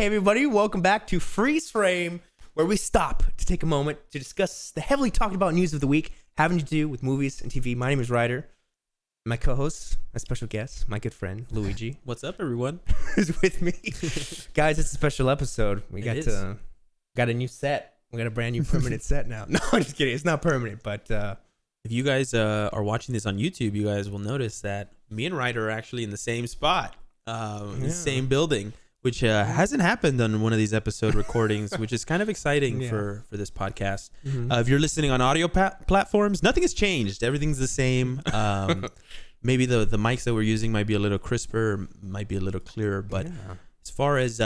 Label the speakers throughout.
Speaker 1: Hey everybody, welcome back to Freeze Frame, where we stop to take a moment to discuss the heavily talked about news of the week having to do with movies and TV. My name is Ryder. My co-host, my special guest, my good friend Luigi.
Speaker 2: What's up, everyone?
Speaker 1: Is with me. Guys, it's a special episode. We got a new set. We got a brand new permanent set now. No, I'm just kidding. It's not permanent, but
Speaker 2: if you guys are watching this on YouTube, you guys will notice that me and Ryder are actually in the same spot, the same building, which hasn't happened on one of these episode recordings, which is kind of exciting for this podcast. Mm-hmm. If you're listening on audio platforms, nothing has changed. Everything's the same. Maybe the mics that we're using might be a little crisper, might be a little clearer, but as far as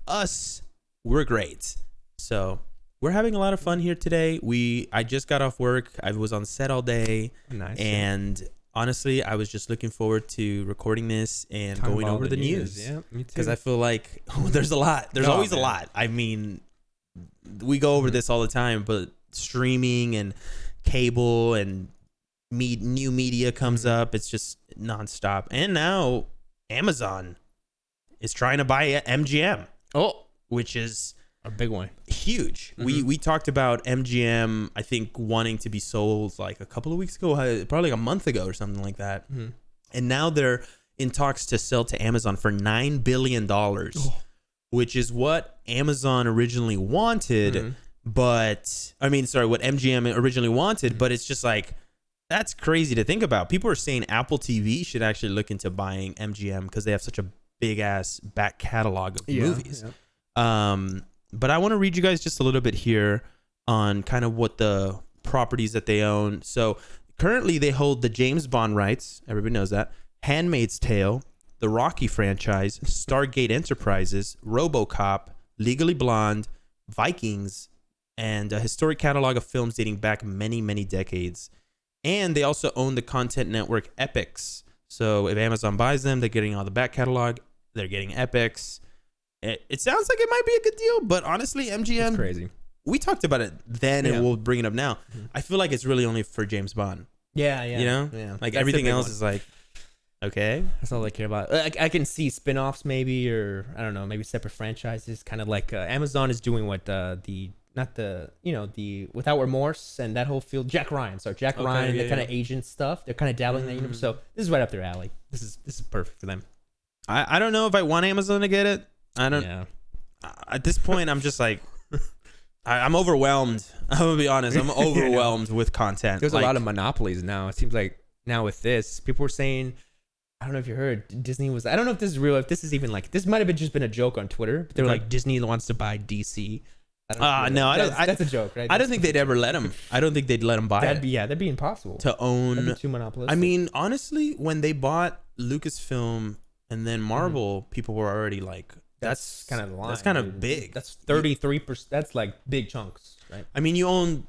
Speaker 2: us, we're great. So we're having a lot of fun here today. I just got off work. I was on set all day. Nice. And honestly, I was just looking forward to recording this and going over the news. Yeah, me too. Because I feel like there's a lot. There's always a lot. I mean, we go over this all the time, but streaming and cable and new media comes up. It's just nonstop. And now Amazon is trying to buy MGM. Which is
Speaker 1: a big one.
Speaker 2: Huge. Mm-hmm. We talked about MGM, I think, wanting to be sold like a couple of weeks ago, probably like a month ago or something like that. Mm-hmm. And now they're in talks to sell to Amazon for $9 billion, which is what Amazon originally wanted. Mm-hmm. What MGM originally wanted, but it's just like, that's crazy to think about. People are saying Apple TV should actually look into buying MGM because they have such a big ass back catalog of movies. Yeah. But I want to read you guys just a little bit here on kind of what the properties that they own. So currently they hold the James Bond rights. Everybody knows that. Handmaid's Tale, the Rocky franchise, Stargate Enterprises, RoboCop, Legally Blonde, Vikings, and a historic catalog of films dating back many, many decades. And they also own the content network Epix. So if Amazon buys them, they're getting all the back catalog. They're getting Epix. It sounds like it might be a good deal, but honestly, MGM,
Speaker 1: it's crazy.
Speaker 2: We talked about it then, and we'll bring it up now. Mm-hmm. I feel like it's really only for James Bond.
Speaker 1: Yeah.
Speaker 2: You know, like that's everything else is like, okay,
Speaker 1: that's all I care about. I can see spin-offs maybe, or I don't know, maybe separate franchises. Kind of like Amazon is doing what the Without Remorse and that whole field. Jack Ryan, the kind of agent stuff. They're kind of dabbling in that universe. So this is right up their alley. This is perfect for them.
Speaker 2: I don't know if I want Amazon to get it. I don't. Yeah. At this point, I'm just like, I'm overwhelmed. I'm gonna be honest. I'm overwhelmed with content.
Speaker 1: There's a lot of monopolies now. It seems like now with this, people were saying, I don't know if you heard, Disney was. I don't know if this is real. If this is even like, this might have just been a joke on Twitter. But they were like, Disney wants to buy DC. That's a joke, right?
Speaker 2: I don't think they'd ever let them. I don't think they'd let them buy it.
Speaker 1: That'd be impossible
Speaker 2: to own.
Speaker 1: That'd be too monopolistic.
Speaker 2: I mean, honestly, when they bought Lucasfilm and then Marvel, people were already like, that's
Speaker 1: kind of the line.
Speaker 2: That's kind of big.
Speaker 1: That's 33%. That's like big chunks, right?
Speaker 2: I mean, you own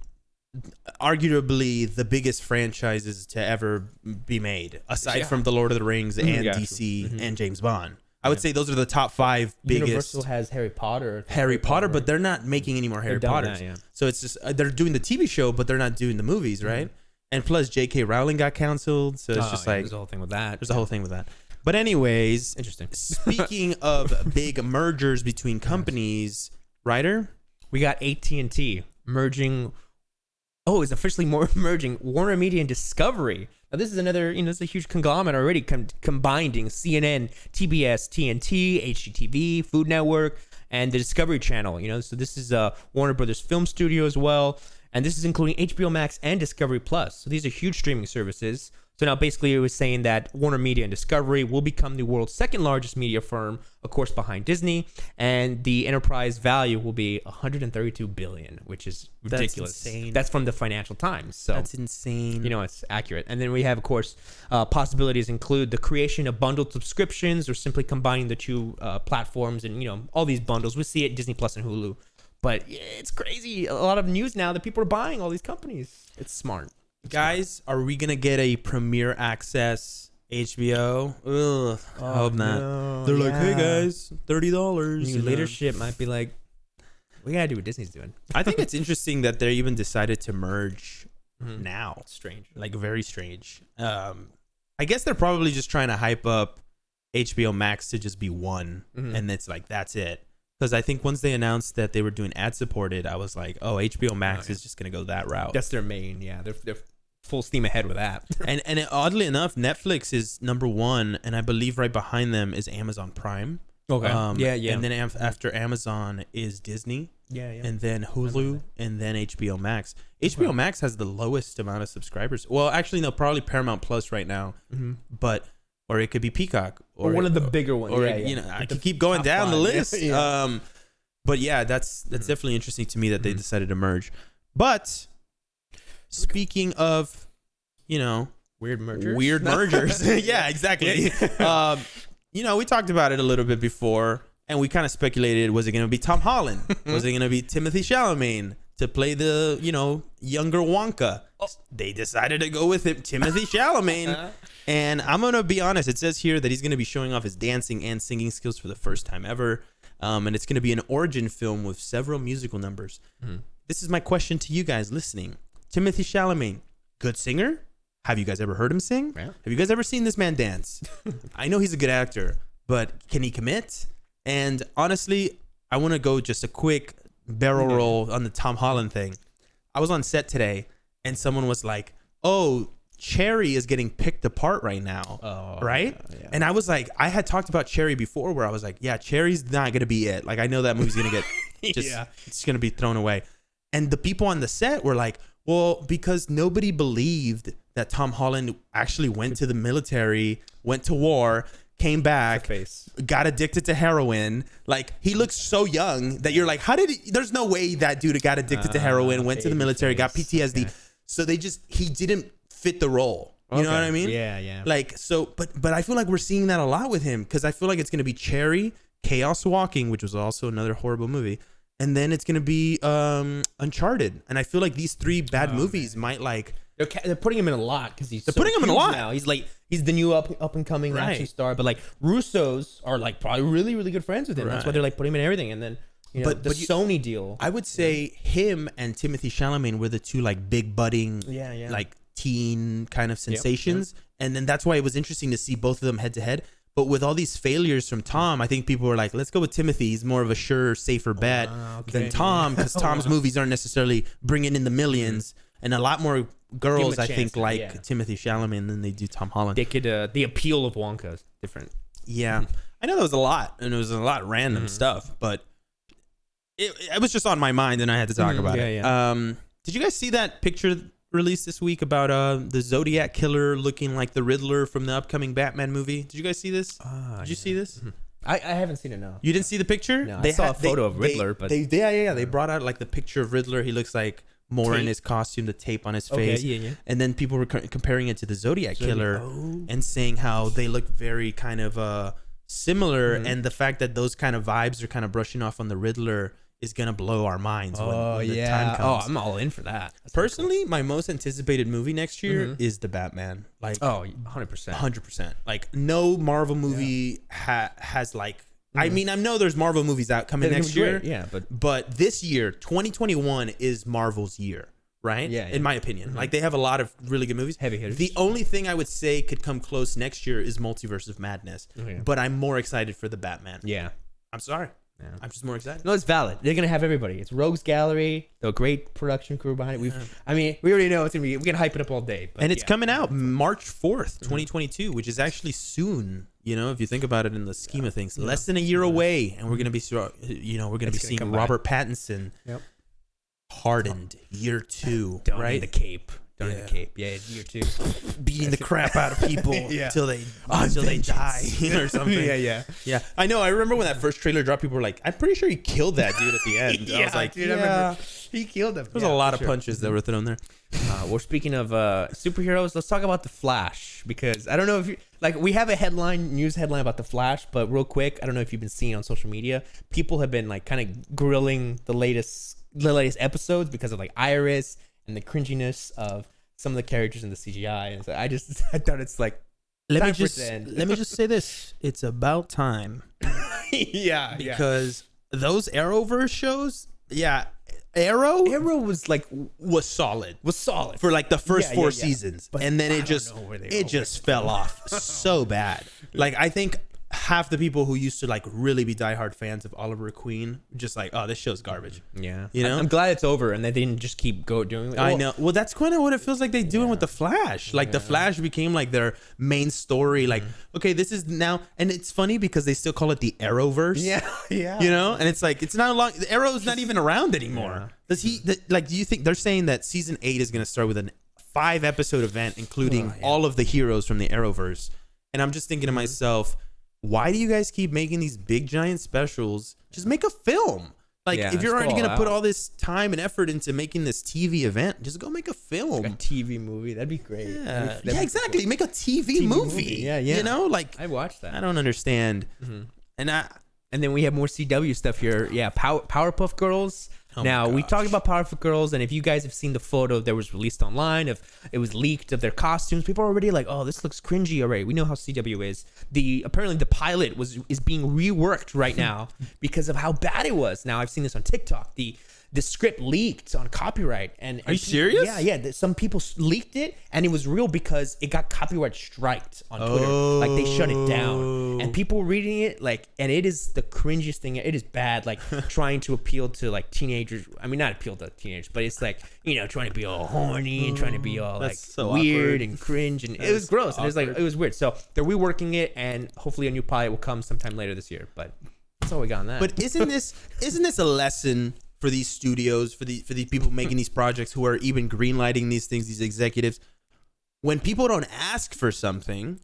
Speaker 2: arguably the biggest franchises to ever be made, aside from The Lord of the Rings and DC and James Bond. I would say those are the top 5 biggest.
Speaker 1: Universal has Harry Potter,
Speaker 2: but they're not making any more Harry Potters. So it's just they're doing the TV show, but they're not doing the movies, right? And plus, J.K. Rowling got canceled, so it's just like
Speaker 1: there's a whole thing with that.
Speaker 2: There's a whole thing with that. But anyways,
Speaker 1: interesting.
Speaker 2: Speaking of big mergers between companies, Ryder,
Speaker 1: we got AT&T merging. Oh, it's officially merging WarnerMedia and Discovery. Now this is another, it's a huge conglomerate already combining CNN, TBS, TNT, HGTV, Food Network, and the Discovery Channel. So this is Warner Brothers Film Studio as well, and this is including HBO Max and Discovery Plus. So these are huge streaming services. So now basically it was saying that WarnerMedia and Discovery will become the world's second largest media firm, of course, behind Disney, and the enterprise value will be $132 billion, which is ridiculous.
Speaker 2: That's insane.
Speaker 1: That's from the Financial Times. So
Speaker 2: that's insane.
Speaker 1: It's accurate. And then we have, of course, possibilities include the creation of bundled subscriptions or simply combining the two platforms and, all these bundles. We see it Disney Plus and Hulu. But it's crazy. A lot of news now that people are buying all these companies. It's smart.
Speaker 2: Guys, are we going to get a Premier Access HBO? Ugh, I hope not.
Speaker 1: No,
Speaker 2: they're like, hey guys, $30.
Speaker 1: New leadership might be like, we got to do what Disney's doing.
Speaker 2: I think it's interesting that they even decided to merge now.
Speaker 1: Strange.
Speaker 2: Like, very strange. I guess they're probably just trying to hype up HBO Max to just be one. And it's like, that's it. Because I think once they announced that they were doing ad supported, I was like, oh, HBO Max is just gonna go that route.
Speaker 1: That's their main. Yeah, they're full steam ahead with that.
Speaker 2: and oddly enough, Netflix is number one, and I believe right behind them is Amazon Prime.
Speaker 1: Okay. Yeah.
Speaker 2: And then after Amazon is Disney.
Speaker 1: Yeah.
Speaker 2: And then Hulu, and then HBO Max. HBO Max has the lowest amount of subscribers. Well, actually, no, probably Paramount Plus right now. But or it could be Peacock,
Speaker 1: or one of the bigger ones.
Speaker 2: Or I could keep going down the list. But yeah, that's definitely interesting to me that they decided to merge. But speaking of,
Speaker 1: weird mergers.
Speaker 2: Weird mergers. Yeah, exactly. We talked about it a little bit before, and we kind of speculated, was it going to be Tom Holland? Was it going to be Timothée Chalamet to play the, younger Wonka? They decided to go with it, Timothée Chalamet. And I'm going to be honest, it says here that he's going to be showing off his dancing and singing skills for the first time ever. And it's going to be an origin film with several musical numbers. This is my question to you guys listening. Timothée Chalamet, good singer? Have you guys ever heard him sing? Yeah. Have you guys ever seen this man dance? I know he's a good actor, but can he commit? And honestly, I want to go just a quick barrel roll on the Tom Holland thing. I was on set today, and someone was like, oh, Cherry is getting picked apart right now, right? Yeah. And I was like, I had talked about Cherry before where I was like, yeah, Cherry's not going to be it. Like, I know that movie's going to get it's going to be thrown away. And the people on the set were like, well, because nobody believed that Tom Holland actually went to the military, went to war, came back, got addicted to heroin. Like, he looks so young that you're like, there's no way that dude got addicted to heroin, went to the military, got PTSD. Okay. So he didn't fit the role. You know what I mean?
Speaker 1: Yeah.
Speaker 2: Like, so, but I feel like we're seeing that a lot with him, because I feel like it's going to be Cherry, Chaos Walking, which was also another horrible movie. And then it's going to be Uncharted. And I feel like these three bad movies might like...
Speaker 1: They're putting him in a lot because
Speaker 2: they're putting him in a lot
Speaker 1: now. He's the new up and coming action star. But like Russos are like probably really, really good friends with him. Right. That's why they're like putting him in everything. And then but Sony deal.
Speaker 2: I would say him and Timothée Chalamet were the two like big budding, like teen kind of sensations. Yep. And then that's why it was interesting to see both of them head to head. But with all these failures from Tom, I think people were like, let's go with Timothée. He's more of a sure, safer bet than Tom, because Tom's movies aren't necessarily bringing in the millions. And a lot more girls, I think, like Timothée Chalamet than they do Tom Holland.
Speaker 1: They could, the appeal of Wonka is different.
Speaker 2: Yeah. I know there was a lot, and it was a lot of random stuff, but it was just on my mind, and I had to talk about it. Yeah. Did you guys see that picture released this week about the Zodiac killer looking like the Riddler from the upcoming Batman movie? Did you guys see this? Did you see this?
Speaker 1: I haven't seen it, no.
Speaker 2: You didn't see the picture?
Speaker 1: No, I saw a photo of Riddler, but...
Speaker 2: They brought out like the picture of Riddler. He looks like more in his costume, the tape on his face. And then people were comparing it to the Zodiac killer and saying how they look very kind of similar, and the fact that those kind of vibes are kind of brushing off on the Riddler is gonna blow our minds when the time comes.
Speaker 1: I'm all in for that. That's
Speaker 2: personally cool. My most anticipated movie next year is the Batman. Like 100%. Like no Marvel movie has like. I mean, I know there's Marvel movies out coming next year.
Speaker 1: Yeah,
Speaker 2: but this year, 2021 is Marvel's year, right?
Speaker 1: Yeah.
Speaker 2: In my opinion, like they have a lot of really good movies.
Speaker 1: Heavy hitters.
Speaker 2: The only thing I would say could come close next year is Multiverse of Madness. But I'm more excited for the Batman.
Speaker 1: Yeah.
Speaker 2: I'm sorry. Yeah. I'm just more excited.
Speaker 1: No, it's valid. They're gonna have everybody. It's Rogues Gallery, the great production crew behind it. We already know it's gonna be. We can hype it up all day.
Speaker 2: And it's coming out March 4th, 2022, which is actually soon. You know, if you think about it in the scheme of things, less than a year away, and we're gonna be, seeing Robert Pattinson, hardened year 2,
Speaker 1: Don't
Speaker 2: right?
Speaker 1: need the cape. Don't need the cape. Yeah, year 2,
Speaker 2: beating the crap out of people until they die or something.
Speaker 1: Yeah.
Speaker 2: I know. I remember when that first trailer dropped, people were like, "I'm pretty sure he killed that dude at the end." I was like,
Speaker 1: dude, I remember he killed him.
Speaker 2: There's a lot of punches that were thrown there.
Speaker 1: We're speaking of superheroes. Let's talk about the Flash, because I don't know if you we have a news headline about the Flash, but real quick, I don't know if you've been seeing on social media, people have been kind of grilling the latest episodes because of Iris and the cringiness of some of the characters in the CGI. And so I thought it's like,
Speaker 2: let me just say this: it's about time. Because those Arrowverse shows, Arrow was solid. For the first 4 seasons, and then it just fell off so bad. I think half the people who used to like really be diehard fans of Oliver Queen just like, oh, this show's garbage.
Speaker 1: Yeah,
Speaker 2: you know,
Speaker 1: I'm glad it's over and they didn't just keep doing it.
Speaker 2: I know. Well, that's kind of what it feels like they doing with the Flash. Like the Flash became like their main story. Like, okay, this is now, and it's funny because they still call it the Arrowverse.
Speaker 1: Yeah.
Speaker 2: You know, and it's like it's not long. The Arrow's not even around anymore. Does he? Like, do you think they're saying that season 8 is going to start with a 5-episode event, including all of the heroes from the Arrowverse? And I'm just thinking to myself, why do you guys keep making these big giant specials? Just make a film. Like, if you're already going to put all this time and effort into making this TV event, just go make a film.
Speaker 1: Like a TV movie. That'd be great.
Speaker 2: Yeah, exactly. Cool. Make a TV movie.
Speaker 1: Yeah.
Speaker 2: You know, like,
Speaker 1: I watched that.
Speaker 2: I don't understand.
Speaker 1: And then we have more CW stuff here. Yeah, Powerpuff Girls. Now, we talked about Powerpuff Girls, and if you guys have seen the photo that was released online, it was leaked of their costumes, people are already like, oh, this looks cringy already. We know how CW is. Apparently the pilot is being reworked right now because of how bad it was. Now, I've seen this on TikTok. The script leaked on copyright. Are
Speaker 2: you serious?
Speaker 1: Yeah. Some people leaked it, and it was real because it got copyright striked on Twitter. Like, they shut it down. And people were reading it, like, and it is the cringiest thing. It is bad, like, trying to appeal to, like, teenagers. I mean, not appeal to teenagers, but it's like, you know, trying to be all horny and trying to be all, like,
Speaker 2: so
Speaker 1: weird
Speaker 2: awkward.
Speaker 1: and cringe. And it was gross. And it was, like, it was weird. So they're reworking it, and hopefully a new pilot will come sometime later this year. But that's all we got on that.
Speaker 2: But isn't this a lesson for these studios, for these people making these projects who are even greenlighting these things, these executives? When people don't ask for something,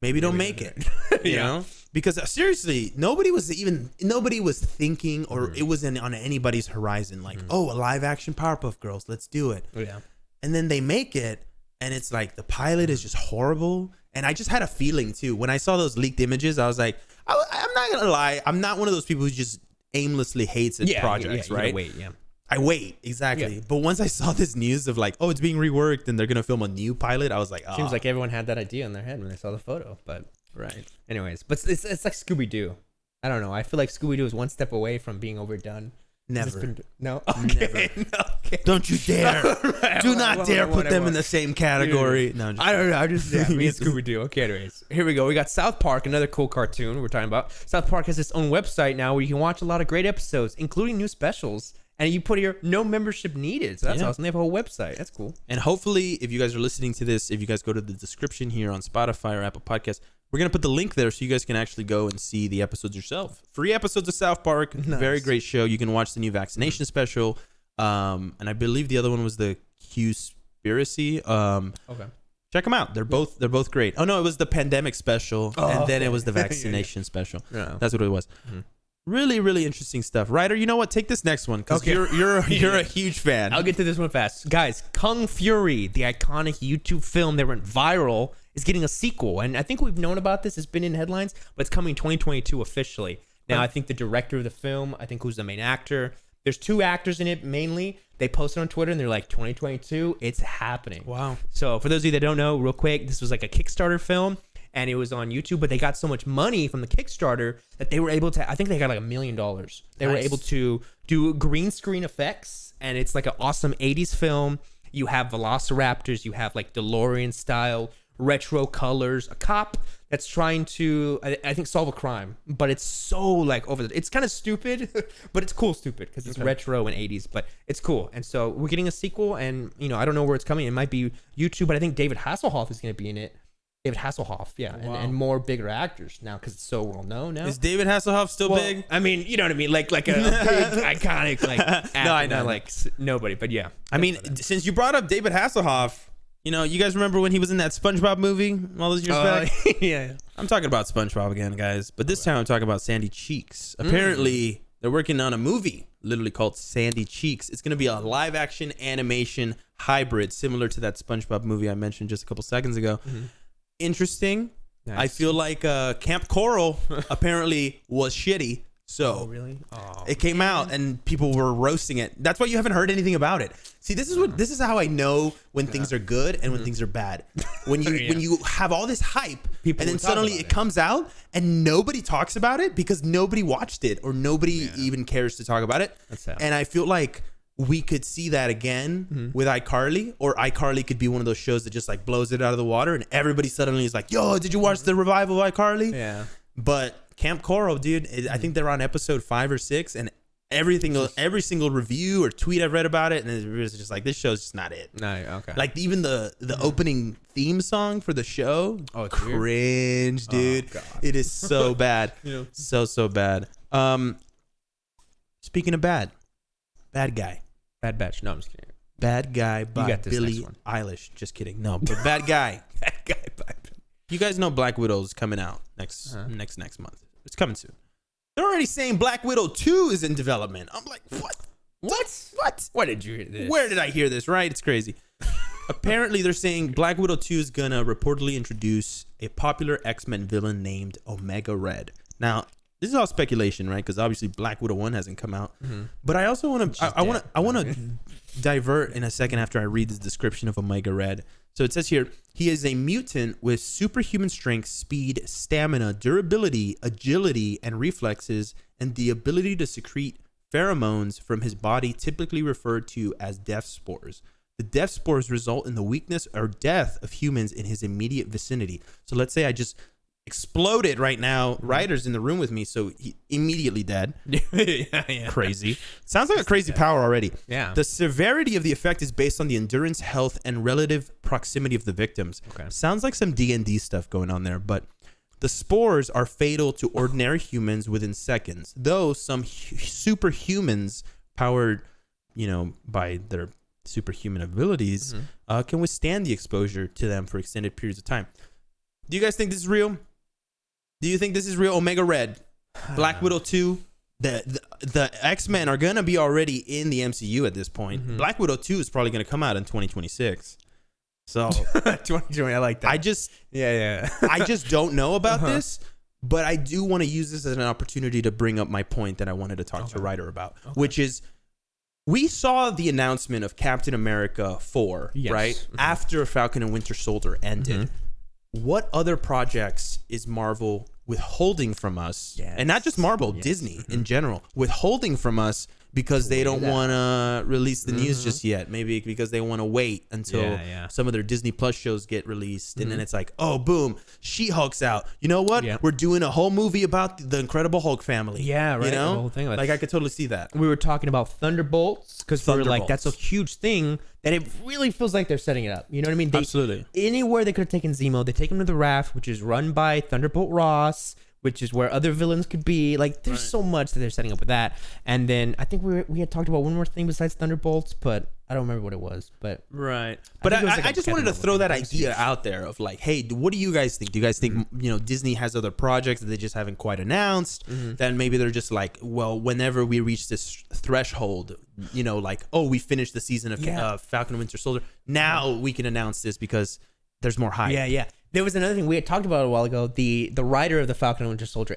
Speaker 2: maybe don't make it. You know? Because seriously, nobody was thinking, or it wasn't on anybody's horizon, like, oh, a live action Powerpuff Girls, let's do it.
Speaker 1: Yeah.
Speaker 2: And then they make it, and it's like the pilot is just horrible. And I just had a feeling too when I saw those leaked images. I was like, I'm not gonna lie, I'm not one of those people who just aimlessly hates projects, right? I wait, exactly. But once I saw this news of like, oh, it's being reworked and they're gonna film a new pilot, I was like, oh.
Speaker 1: Seems like everyone had that idea in their head when they saw the photo. But anyways, but it's like Scooby-Doo. I don't know. I feel like Scooby-Doo is one step away from being overdone.
Speaker 2: Never.
Speaker 1: No.
Speaker 2: Okay. Never. Okay. Don't you dare. Do not dare put them in the same category.
Speaker 1: No, I don't know. I just me and Scooby-Doo. Okay, anyways. Here we go. We got South Park, another cool cartoon we're talking about. South Park has its own website now where you can watch a lot of great episodes, including new specials. And you put here, no membership needed. So that's awesome. They have a whole website. That's cool.
Speaker 2: And hopefully, if you guys are listening to this, if you guys go to the description here on Spotify or Apple Podcasts, we're going to put the link there so you guys can actually go and see the episodes yourself. Free episodes of South Park. Nice. Very great show. You can watch the new vaccination special. And I believe the other one was the Q-spiracy.
Speaker 1: Okay.
Speaker 2: Check them out. They're both great. Oh, no, it was the pandemic special. And then it was the vaccination special. Yeah. That's what it was. Mm-hmm. Really, really interesting stuff. Ryder, you know what? Take this next one because you're a huge fan.
Speaker 1: I'll get to this one fast. Guys, Kung Fury, the iconic YouTube film that went viral, is getting a sequel. And I think we've known about this. It's been in headlines, but it's coming 2022 officially. Now, I think the director of the film, I think who's the main actor, there's 2 actors in it mainly. They posted on Twitter and they're like, 2022, it's happening.
Speaker 2: Wow.
Speaker 1: So for those of you that don't know, real quick, this was like a Kickstarter film. And it was on YouTube, but they got so much money from the Kickstarter that they were able to, I think they got like $1 million. They were able to do green screen effects, and it's like an awesome 80s film. You have velociraptors, you have like DeLorean style, retro colors, a cop that's trying to, I think, solve a crime, but it's so like it's kind of stupid, but it's cool stupid because it's retro and 80s, but it's cool. And so we're getting a sequel, and I don't know where it's coming. It might be YouTube, but I think David Hasselhoff is going to be in it. David Hasselhoff, and more bigger actors now because it's so well known now.
Speaker 2: Is David Hasselhoff still big?
Speaker 1: I mean, you know what I mean, like a big iconic like. No, I know, like nobody, but yeah.
Speaker 2: I mean, since you brought up David Hasselhoff, you guys remember when he was in that SpongeBob movie all those years back?
Speaker 1: Yeah.
Speaker 2: I'm talking about SpongeBob again, guys, but this time I'm talking about Sandy Cheeks. Apparently, they're working on a movie literally called Sandy Cheeks. It's going to be a live action animation hybrid, similar to that SpongeBob movie I mentioned just a couple seconds ago. Interesting. Nice. I feel like Camp Coral apparently was shitty. So
Speaker 1: really?
Speaker 2: It came out and people were roasting it. That's why you haven't heard anything about it. See, this is how I know when things are good and when things are bad. When you have all this hype and then suddenly it comes out and nobody talks about it because nobody watched it or nobody even cares to talk about it.
Speaker 1: That's sad.
Speaker 2: And I feel like we could see that again with iCarly, or iCarly could be one of those shows that just like blows it out of the water and everybody suddenly is like, yo, did you watch the revival of iCarly?
Speaker 1: Yeah.
Speaker 2: But Camp Coral, dude, I think they're on episode 5 or 6, and every single review or tweet I've read about it, and it was just like, this show's just not it.
Speaker 1: No, okay.
Speaker 2: Like even the opening theme song for the show, cringe, dude. Oh, it is so bad. So bad. Speaking of bad guy.
Speaker 1: Bad Batch. No, I'm just kidding.
Speaker 2: Bad Guy by Billie Eilish. Just kidding. No, but Bad Guy. Bad Guy by You guys know Black Widow's coming out next month. It's coming soon. They're already saying Black Widow 2 is in development. I'm like, what? What?
Speaker 1: Where did you hear this?
Speaker 2: Where did I hear this? Right? It's crazy. Apparently, they're saying Black Widow 2 is going to reportedly introduce a popular X-Men villain named Omega Red. Now, this is all speculation, right? Because obviously Black Widow 1 hasn't come out. But I also want to I want to divert in a second after I read this description of Omega Red. So it says here, he is a mutant with superhuman strength, speed, stamina, durability, agility, and reflexes, and the ability to secrete pheromones from his body, typically referred to as death spores. The death spores result in the weakness or death of humans in his immediate vicinity. So let's say I just exploded right now. Ryder's in the room with me, so he immediately dead. Yeah. Crazy. Sounds like a crazy power already.
Speaker 1: Yeah.
Speaker 2: The severity of the effect is based on the endurance, health, and relative proximity of the victims. Okay. Sounds like some D&D stuff going on there, but the spores are fatal to ordinary humans within seconds, though some superhumans powered, by their superhuman abilities, can withstand the exposure to them for extended periods of time. Do you guys think this is real? Do you think this is real? Omega Red, Black Widow 2, the X-Men are going to be already in the MCU at this point. Black Widow 2 is probably going to come out in 2026. So
Speaker 1: 2020, I like that.
Speaker 2: I just don't know about this, but I do want to use this as an opportunity to bring up my point that I wanted to talk to Ryder about, which is we saw the announcement of Captain America 4, right? After Falcon and Winter Soldier ended. What other projects is Marvel withholding from us? And not just Marvel, Disney in general, withholding from us because they don't want to release the news just yet. Maybe because they want to wait until some of their Disney Plus shows get released. And then it's like, oh, boom, She-Hulk's out. You know what? We're doing a whole movie about the Incredible Hulk family.
Speaker 1: Yeah, right.
Speaker 2: You know?
Speaker 1: The whole thing
Speaker 2: like I could totally see that.
Speaker 1: We were talking about Thunderbolts because we were like, that's a huge thing that it really feels like they're setting it up. You know what I mean?
Speaker 2: Absolutely.
Speaker 1: Anywhere they could have taken Zemo, they take him to the Raft, which is run by Thunderbolt Ross, which is where other villains could be. Like, there's so much that they're setting up with that. And then I think we had talked about one more thing besides Thunderbolts, but I don't remember what it was. But
Speaker 2: But I just wanted to throw that idea out there of like, hey, what do you guys think? Do you guys think Disney has other projects that they just haven't quite announced? Then maybe they're just like, well, whenever we reach this threshold, like, oh, we finished the season of Falcon and Winter Soldier. Now we can announce this because there's more hype.
Speaker 1: Yeah. There was another thing we had talked about a while ago. The writer of the Falcon and Winter Soldier,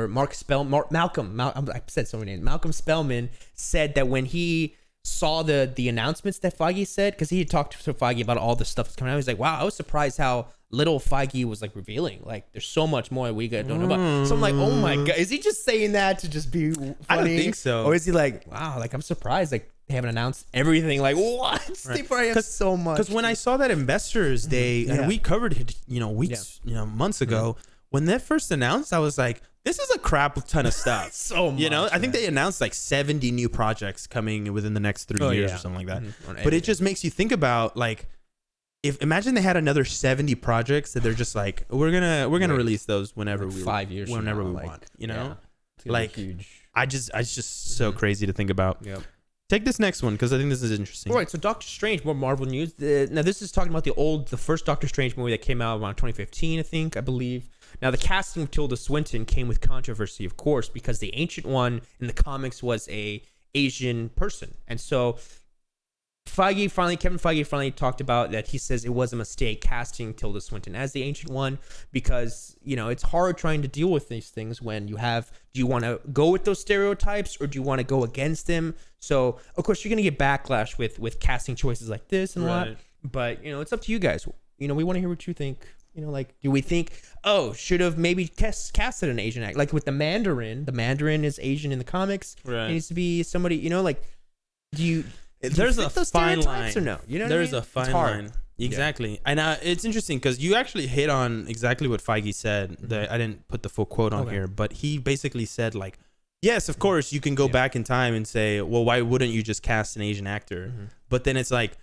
Speaker 1: Malcolm. I said so many names. Malcolm Spellman said that when he saw the announcements that Feige said, because he had talked to Feige about all the stuff that's coming out, he was like, wow, I was surprised how little Feige was like revealing. Like, there's so much more we don't know about. So I'm like, oh my god, is he just saying that to just be funny?
Speaker 2: I don't think so.
Speaker 1: Or is he like, wow, like I'm surprised like they haven't announced everything. Like, what? They probably have so much.
Speaker 2: Because when I saw that Investors Day, and we covered it, weeks, months ago, when that first announced, I was like, this is a crap ton of stuff.
Speaker 1: So much.
Speaker 2: I think they announced like 70 new projects coming within the next 3 years or something like that. But it just makes you think about like, imagine they had another 70 projects that they're just like, we're gonna release those whenever
Speaker 1: like 5 years
Speaker 2: whenever we want. Like huge. It's just so crazy to think about.
Speaker 1: Yep.
Speaker 2: Take this next one because I think this is interesting.
Speaker 1: All right, so Doctor Strange, more Marvel news. Now this is talking about the first Doctor Strange movie that came out around 2015, I believe. Now the casting of Tilda Swinton came with controversy, of course, because the Ancient One in the comics was a Asian person, and so Kevin Feige finally talked about that. He says it was a mistake casting Tilda Swinton as the Ancient One because, it's hard trying to deal with these things when do you want to go with those stereotypes or do you want to go against them? So, of course, you're going to get backlash with casting choices like this and a lot. But, it's up to you guys. We want to hear what you think. Do we think, should have maybe casted an Asian actor? Like with the Mandarin is Asian in the comics. Right. It needs to be somebody, do you...
Speaker 2: There's a fine line.
Speaker 1: Or no?
Speaker 2: There's a fine line. Exactly. And it's interesting because you actually hit on exactly what Feige said. I didn't put the full quote on here, but he basically said, like, yes, of course, you can go back in time and say, well, why wouldn't you just cast an Asian actor? But then it's like,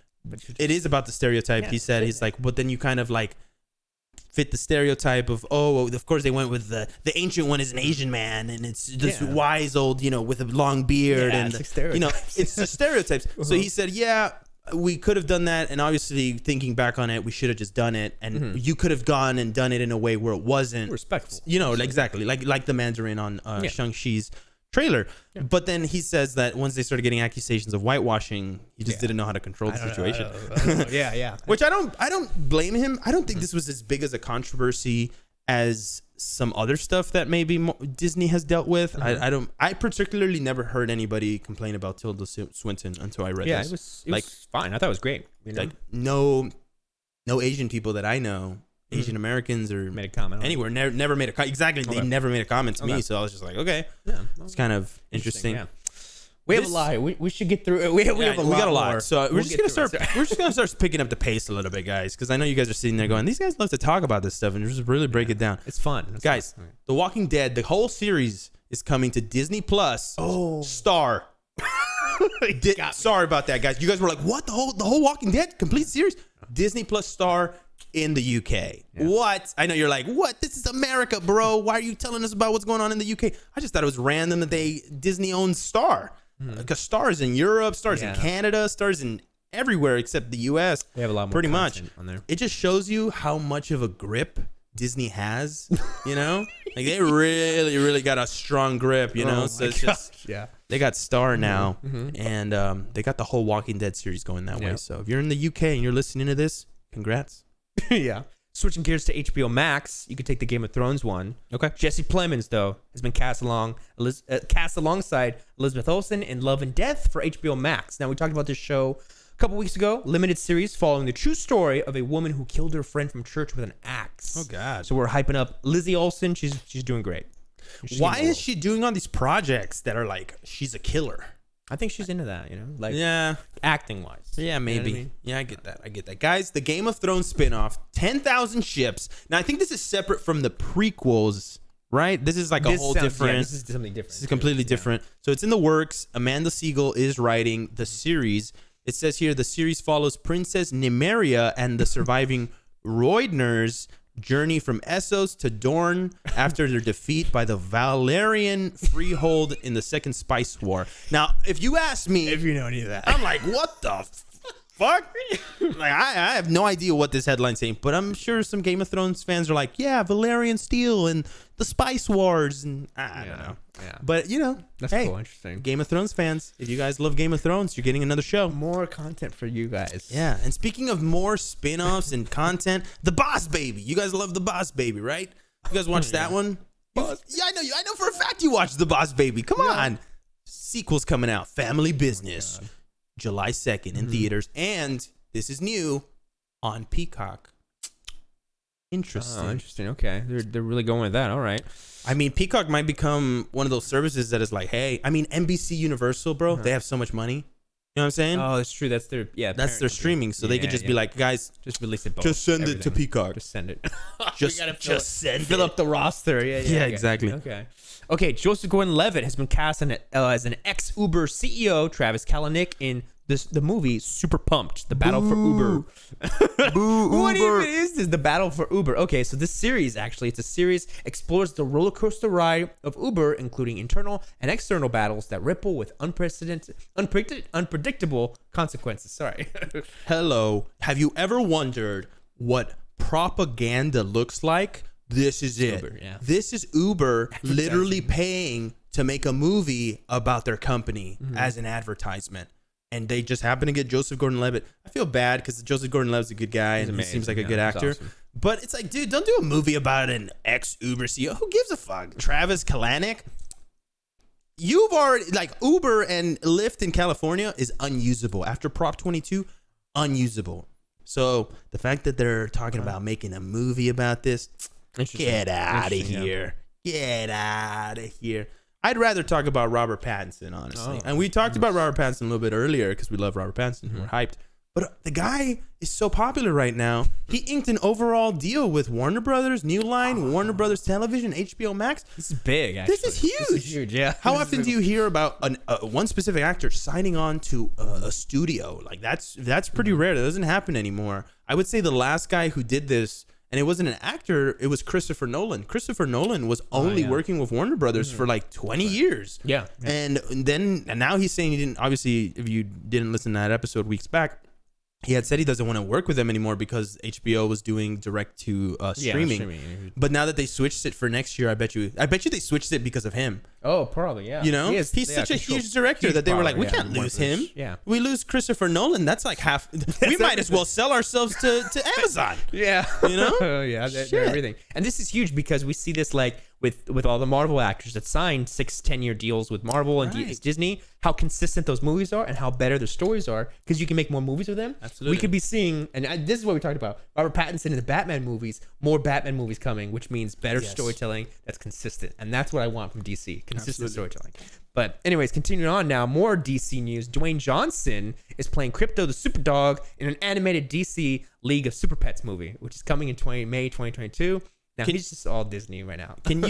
Speaker 2: it is about the stereotype. He said, he's like, but then you kind of like fit the stereotype of, oh, of course they went with the ancient one is an Asian man, and it's this wise old, with a long beard, and
Speaker 1: it's
Speaker 2: it's the stereotypes. So he said, yeah, we could have done that, and obviously thinking back on it, we should have just done it, and you could have gone and done it in a way where it wasn't
Speaker 1: respectful.
Speaker 2: Exactly, like the Mandarin on Shang-Chi's trailer. But then he says that once they started getting accusations of whitewashing, he just didn't know how to control the situation.
Speaker 1: Yeah.
Speaker 2: Which I don't blame him. I don't think this was as big as a controversy as some other stuff that maybe Disney has dealt with. I particularly never heard anybody complain about Tilda Swinton until I read this.
Speaker 1: It was fine. I thought it was great.
Speaker 2: Like no Asian people that I know, Asian Americans or
Speaker 1: made a comment
Speaker 2: anywhere never made a comment. Exactly, they never made a comment to me. So I was just like, okay, it's kind of interesting.
Speaker 1: Yeah. We have a lot. We should get through it. We got a lot.
Speaker 2: More. So we're just gonna start picking up the pace a little bit, guys, because I know you guys are sitting there going, these guys love to talk about this stuff and just really break it down.
Speaker 1: It's fun,
Speaker 2: guys.
Speaker 1: Fun.
Speaker 2: The Walking Dead, the whole series is coming to Disney Plus. Star. Sorry about that, guys. You guys were like, what? The whole Walking Dead complete series? Disney Plus Star in the UK. What? I know you're like, what? This is America, bro. Why are you telling us about what's going on in the UK? I just thought it was random that Disney owns Star. Because Star's in Europe, Star's in Canada, Star's in everywhere except the US.
Speaker 1: They have a lot more
Speaker 2: pretty much
Speaker 1: on there.
Speaker 2: It just shows you how much of a grip Disney has, like they really got a strong grip, so it's just they got Star now, and they got the whole Walking Dead series going that way. So if you're in the UK and you're listening to this, congrats.
Speaker 1: Switching gears to HBO Max, you could take the Game of Thrones one.
Speaker 2: Okay.
Speaker 1: Jesse Plemons, though, has been cast alongside Elizabeth Olsen in Love and Death for HBO Max. Now, we talked about this show a couple weeks ago, limited series following the true story of a woman who killed her friend from church with an axe.
Speaker 2: Oh, God.
Speaker 1: So we're hyping up Lizzie Olsen. She's doing great.
Speaker 2: Why is she doing all these projects that are like, she's a killer?
Speaker 1: I think she's into that, acting wise.
Speaker 2: Yeah, maybe.
Speaker 1: You know what I mean?
Speaker 2: Yeah, I get that. Guys, the Game of Thrones spinoff, 10,000 ships. Now, I think this is separate from the prequels, right? This is like a whole different.
Speaker 1: Yeah, this is something different.
Speaker 2: This is completely different. So it's in the works. Amanda Segel is writing the series. It says here the series follows Princess Nymeria and the surviving Roydners journey from Essos to Dorne after their defeat by the Valerian freehold in the Second Spice War. Now, if you ask me,
Speaker 1: if you know any of that,
Speaker 2: I'm like, what the fuck? Like, I have no idea what this headline's saying, but I'm sure some Game of Thrones fans are like, yeah, Valerian steel and the Spice Wars, and I don't know.
Speaker 1: Yeah.
Speaker 2: But
Speaker 1: that's cool, interesting.
Speaker 2: Game of Thrones fans, if you guys love Game of Thrones, you're getting another show.
Speaker 1: More content for you guys.
Speaker 2: Yeah, and speaking of more spin-offs and content, The Boss Baby. You guys love The Boss Baby, right? You guys watched that one? Yeah, I know for a fact you watched The Boss Baby. Come on. Sequel's coming out. Family Business. July 2nd in theaters. And this is new on Peacock. Interesting.
Speaker 1: Oh, interesting. Okay. They're really going with that. All right.
Speaker 2: I mean, Peacock might become one of those services that is like, hey, I mean, NBC Universal, bro, they have so much money. You know what I'm saying?
Speaker 1: Oh, that's true. That's their
Speaker 2: streaming. So they could just be like, guys,
Speaker 1: just release it both.
Speaker 2: Just send it to Peacock.
Speaker 1: Just send it.
Speaker 2: Fill up
Speaker 1: the roster. Yeah,
Speaker 2: exactly.
Speaker 1: Okay. Joseph Gordon-Levitt has been cast as an ex-Uber CEO, Travis Kalanick, in the movie Super Pumped, The Battle for Uber. What even is this? The Battle for Uber. Okay, so this series, it's a series, explores the roller coaster ride of Uber, including internal and external battles that ripple with unpredictable consequences. Sorry.
Speaker 2: Hello. Have you ever wondered what propaganda looks like? This is it.
Speaker 1: Uber, yeah.
Speaker 2: This is Uber literally paying to make a movie about their company as an advertisement. And they just happen to get Joseph Gordon-Levitt. I feel bad because Joseph Gordon-Levitt's a good guy and he seems like a good actor.
Speaker 1: Awesome.
Speaker 2: But it's like, dude, don't do a movie about an ex-Uber CEO. Who gives a fuck? Travis Kalanick? You've already, Uber and Lyft in California is unusable. After Prop 22, unusable. So the fact that they're talking about making a movie about this, get out of here. Yeah. Get out of here. I'd rather talk about Robert Pattinson, honestly. And we talked about Robert Pattinson a little bit earlier because we love Robert Pattinson. We're hyped. But the guy is so popular right now. He inked an overall deal with Warner Brothers, New Line, Warner Brothers Television, HBO Max.
Speaker 1: This is big, actually.
Speaker 2: This is huge.
Speaker 1: This is huge, yeah.
Speaker 2: How often do you hear about one specific actor signing on to a studio? Like that's pretty rare. That doesn't happen anymore. I would say the last guy who did this, and it wasn't an actor, it was Christopher Nolan. Christopher Nolan was only working with Warner Brothers for like 20 years.
Speaker 1: Yeah.
Speaker 2: And now he's saying he didn't, obviously, if you didn't listen to that episode weeks back, he had said he doesn't want to work with them anymore because HBO was doing direct to streaming. But now that they switched it for next year, I bet you they switched it because of him.
Speaker 1: Oh, probably, yeah.
Speaker 2: You know, he's such a huge director that they were like, we can't lose him.
Speaker 1: Yeah,
Speaker 2: we lose Christopher Nolan. That's like half. We might as well sell ourselves to Amazon.
Speaker 1: Yeah,
Speaker 2: you know,
Speaker 1: yeah, they're everything. And this is huge because we see this like with all the Marvel actors that signed 6-10 year deals with Marvel and Disney, how consistent those movies are and how better their stories are because you can make more movies with them.
Speaker 2: Absolutely.
Speaker 1: We could be seeing, and this is what we talked about, Robert Pattinson in the Batman movies, more Batman movies coming, which means better storytelling that's consistent. And that's what I want from DC, consistent storytelling. But anyways, continuing on now, more DC news. Dwayne Johnson is playing Crypto the Superdog in an animated DC League of Super Pets movie, which is coming in May 2022. Now he's just all Disney right now.
Speaker 2: Can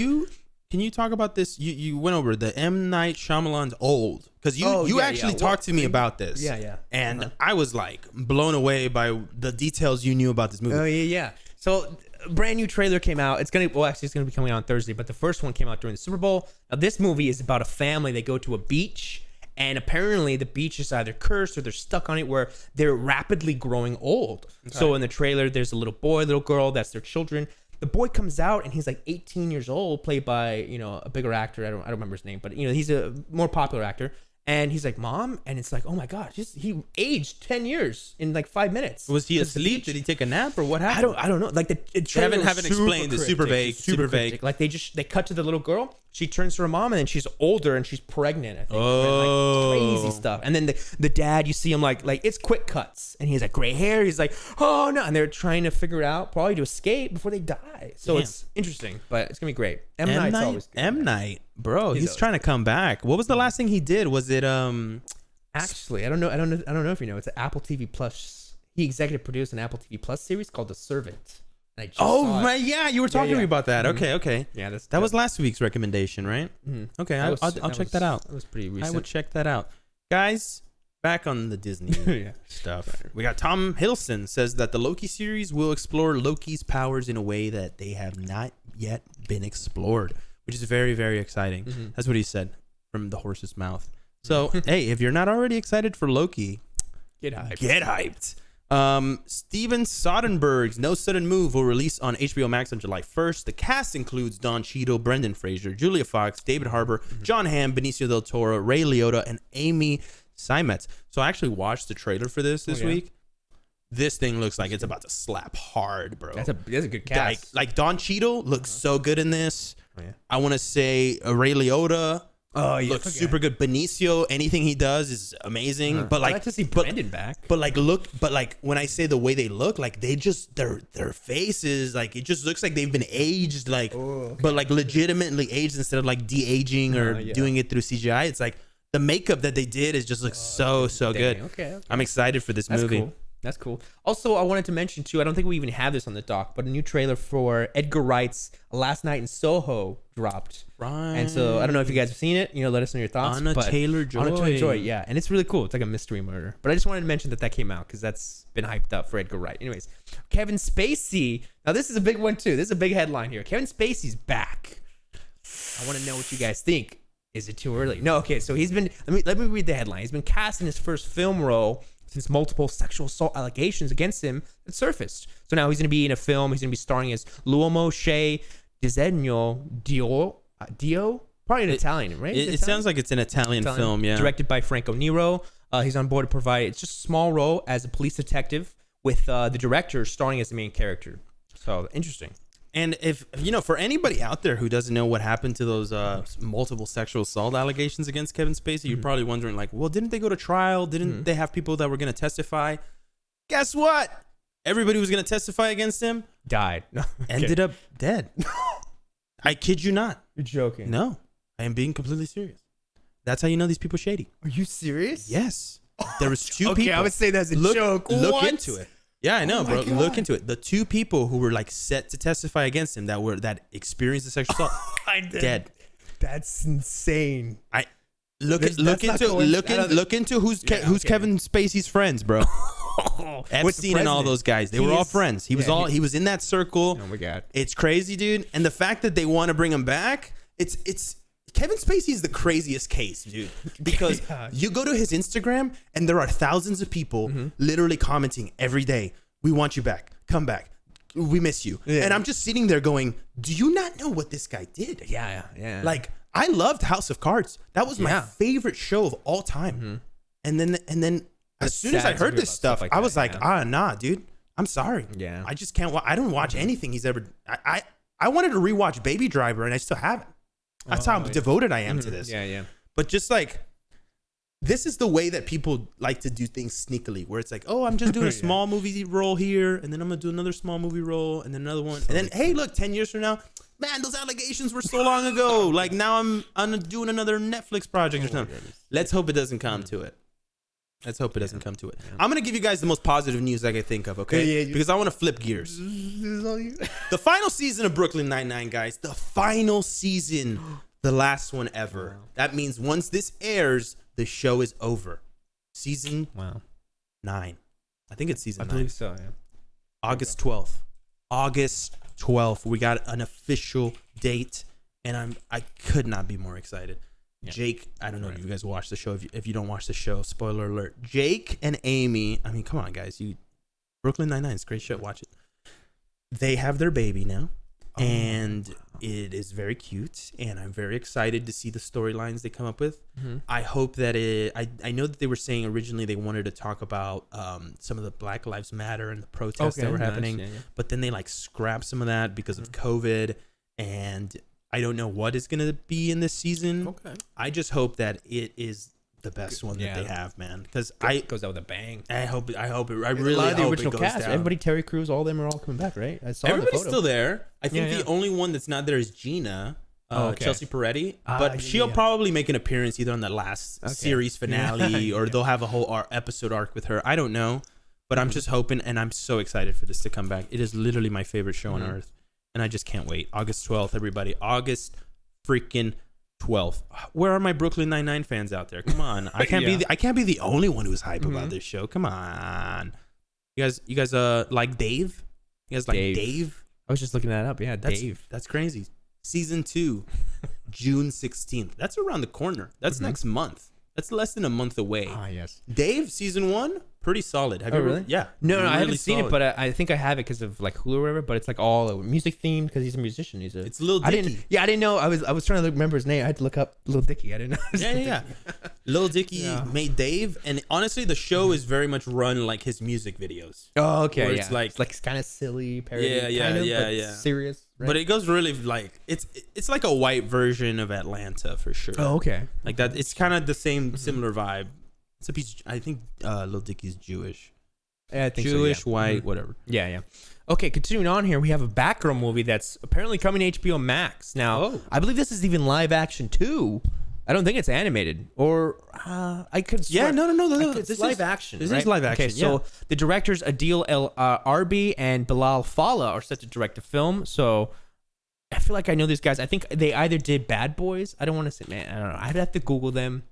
Speaker 2: you talk about this? You went over the M. Night Shyamalan's Old because you actually talked to me about this.
Speaker 1: Yeah.
Speaker 2: And I was like blown away by the details you knew about this movie.
Speaker 1: Oh yeah. So brand new trailer came out. It's gonna be coming out on Thursday, but the first one came out during the Super Bowl. Now this movie is about a family. They go to a beach, and apparently the beach is either cursed or they're stuck on it where they're rapidly growing old. Okay. So in the trailer, there's a little boy, little girl. That's their children. The boy comes out and he's like 18 years old, played by, a bigger actor. I don't remember his name, but he's a more popular actor. And he's like, Mom, and it's like, oh my God, he aged 10 years in like 5 minutes.
Speaker 2: Was he asleep? Did he take a nap or what happened?
Speaker 1: I don't know. Like the
Speaker 2: haven't explained. It's super vague. Super vague.
Speaker 1: Like they cut to the little girl. She turns to her mom, and then she's older and she's pregnant. I think.
Speaker 2: Oh,
Speaker 1: like crazy stuff. And then the dad, you see him like it's quick cuts, and he has like gray hair. He's like, oh no, and they're trying to figure it out, probably to escape before they die. So it's interesting, but it's gonna be great. M. Night's always good.
Speaker 2: M. Night, bro, he's trying to come back. What was the last thing he did? Was it
Speaker 1: Actually, I don't know if you know. It's an Apple TV Plus. He executive produced an Apple TV Plus series called The Servant.
Speaker 2: Yeah, you were talking to me about that. Mm-hmm. Okay.
Speaker 1: Yeah,
Speaker 2: that was last week's recommendation, right?
Speaker 1: Mm-hmm.
Speaker 2: Okay, I'll check that out.
Speaker 1: That was pretty recent.
Speaker 2: I would check that out. Guys, back on the Disney stuff. We got Tom Hiddleston says that the Loki series will explore Loki's powers in a way that they have not yet been explored, which is very, very exciting. Mm-hmm. That's what he said from the horse's mouth. So, hey, if you're not already excited for Loki,
Speaker 1: get hyped.
Speaker 2: Get hyped. Steven Soderbergh's No Sudden Move will release on HBO Max on July 1st. The cast includes Don Cheadle, Brendan Fraser, Julia Fox, David Harbour, John Hamm, Benicio del Toro, Ray Liotta, and Amy Seimetz. So I actually watched the trailer for this week. This thing looks like it's about to slap hard, bro.
Speaker 1: That's a good cast.
Speaker 2: Like Don Cheadle looks so good in this. Oh, yeah. I want to say Ray Liotta. Oh, yeah, looks super good. Benicio, anything he does is amazing. But like,
Speaker 1: I like to see Brendan back.
Speaker 2: But like when I say the way they look, like they just their faces, like it just looks like they've been aged, like but like legitimately aged instead of like de-aging or doing it through CGI. It's like the makeup that they did is just looks so good. Okay. I'm excited for this movie.
Speaker 1: Cool. That's cool. Also, I wanted to mention too, I don't think we even have this on the doc, but a new trailer for Edgar Wright's Last Night in Soho dropped.
Speaker 2: Right.
Speaker 1: And so I don't know if you guys have seen it. Let us know your thoughts.
Speaker 2: Anna Taylor-Joy.
Speaker 1: Yeah. And it's really cool. It's like a mystery murder. But I just wanted to mention that came out because that's been hyped up for Edgar Wright. Anyways, Kevin Spacey. Now this is a big one too. This is a big headline here. Kevin Spacey's back. I want to know what you guys think. Is it too early? No. Okay. So he's been. Let me read the headline. He's been cast in his first film role since multiple sexual assault allegations against him had surfaced. So now he's going to be in a film. He's going to be starring as L'uomo che disegno Dio. Probably an Italian, right?
Speaker 2: It sounds like it's an Italian film, yeah.
Speaker 1: Directed by Franco Nero. He's on board to provide, it's just a small role as a police detective with the director starring as the main character. So, interesting.
Speaker 2: And if, for anybody out there who doesn't know what happened to those multiple sexual assault allegations against Kevin Spacey, you're probably wondering like, well, didn't they go to trial? Didn't they have people that were going to testify? Guess what? Everybody who was going to testify against him
Speaker 1: died. No,
Speaker 2: ended up dead. I kid you not.
Speaker 1: You're joking.
Speaker 2: No, I am being completely serious. That's how you know these people shady.
Speaker 1: Are you serious?
Speaker 2: Yes. There was two
Speaker 1: Okay,
Speaker 2: people.
Speaker 1: I would say that's a joke.
Speaker 2: Look
Speaker 1: What?
Speaker 2: into it. Yeah, I know, bro.
Speaker 1: God.
Speaker 2: Look into it. The two people who were like set to testify against him that experienced the sexual assault dead.
Speaker 1: That's insane.
Speaker 2: Look into who's
Speaker 1: Yeah, okay.
Speaker 2: Kevin Spacey's friends, bro. Epstein and all those guys. They were all friends. He was in that circle.
Speaker 1: Oh my God.
Speaker 2: It's crazy, dude. And the fact that they want to bring him back, it's Kevin Spacey is the craziest case, dude. Because you go to his Instagram and there are thousands of people literally commenting every day, "We want you back. Come back. We miss you."
Speaker 1: Yeah.
Speaker 2: And I'm just sitting there going, "Do you not know what this guy did?"
Speaker 1: Yeah.
Speaker 2: Like, I loved House of Cards. That was my favorite show of all time. And then as soon as I heard this stuff, I was like, nah, dude. I'm sorry.
Speaker 1: Yeah.
Speaker 2: I just can't. I don't watch anything he's ever. I wanted to rewatch Baby Driver, and I still haven't. That's how devoted I am to this.
Speaker 1: Yeah.
Speaker 2: But just like, this is the way that people like to do things sneakily, where it's like, oh, I'm just doing a small movie role here, and then I'm gonna do another small movie role, and then another one, and then hey, look, 10 years from now, man, those allegations were so long ago. Like, now I'm doing another Netflix project or something. Let's hope it doesn't come to it. Let's hope it doesn't come to it. I'm gonna give you guys the most positive news I can think of, okay? Because I want to flip gears. The final season of Brooklyn Nine-Nine, guys. The final season, the last one ever. Wow. That means once this airs, the show is over. Season 9. I think it's season 9.
Speaker 1: I believe so. Yeah.
Speaker 2: August 12th. August 12th. We got an official date, and I could not be more excited. Yeah. Jake, I don't know if you guys watch the show. If you don't watch the show, spoiler alert. Jake and Amy, I mean, come on, guys. Brooklyn Nine-Nine is a great show. Watch it. They have their baby now, and it is very cute, and I'm very excited to see the storylines they come up with. I hope that I know that they were saying originally they wanted to talk about some of the Black Lives Matter and the protests that were happening, but then they like scrapped some of that because of COVID, and I don't know what is going to be in this season. Okay. I just hope that it is the best one that they have, man. Because
Speaker 1: it goes out with a bang.
Speaker 2: I hope it. I really
Speaker 1: hope the original
Speaker 2: it goes
Speaker 1: cast.
Speaker 2: down.
Speaker 1: Everybody, Terry Crews, all of them are all coming back, right? I saw
Speaker 2: Everybody's
Speaker 1: the photo.
Speaker 2: still there. I think the only one that's not there is Gina. Chelsea Peretti, but she'll probably make an appearance either on the last series finale or they'll have a whole episode arc with her. I don't know, but I'm just hoping, and I'm so excited for this to come back. It is literally my favorite show on earth, and I just can't wait. August 12th, everybody. August freaking 12th. Where are my Brooklyn Nine-Nine fans out there? Come on, I can't be the only one who's hype about this show. Come on, you guys like Dave? You guys like Dave?
Speaker 1: I was just looking that up. Yeah, Dave.
Speaker 2: That's crazy. Season 2, June 16th. That's around the corner. That's next month. That's less than a month away.
Speaker 1: Yes.
Speaker 2: Dave, season 1, pretty solid. Have you
Speaker 1: really?
Speaker 2: Yeah.
Speaker 1: No,
Speaker 2: really
Speaker 1: I haven't seen
Speaker 2: solid.
Speaker 1: it, but I think I have it because of like Hulu or whatever. But it's like all music themed because he's a musician.
Speaker 2: It's Lil Dicky.
Speaker 1: I didn't know. I was trying to remember his name. I had to look up Lil Dicky. I didn't know.
Speaker 2: Yeah. Lil Dicky made Dave, and honestly, the show is very much run like his music videos.
Speaker 1: Oh, okay.
Speaker 2: It's like
Speaker 1: kind of silly parody.
Speaker 2: Yeah.
Speaker 1: Serious. Right?
Speaker 2: But it goes really like it's like a white version of Atlanta for sure.
Speaker 1: Oh, okay.
Speaker 2: Like that. It's kind of the same similar vibe. Except I think Lil Dicky's Jewish.
Speaker 1: Yeah, I think
Speaker 2: Jewish,
Speaker 1: so,
Speaker 2: white, whatever.
Speaker 1: Yeah. Okay, continuing on here, we have a Batgirl movie that's apparently coming to HBO Max. Now, I believe this is even live action too. I don't think it's animated. Or I could swear.
Speaker 2: Yeah, no.
Speaker 1: This is live action.
Speaker 2: This is live action.
Speaker 1: Okay, so the directors Adil El Arbi and Bilal Fallah are set to direct the film. So I feel like I know these guys. I think they either did Bad Boys. I don't want to say, man, I don't know. I'd have to Google them.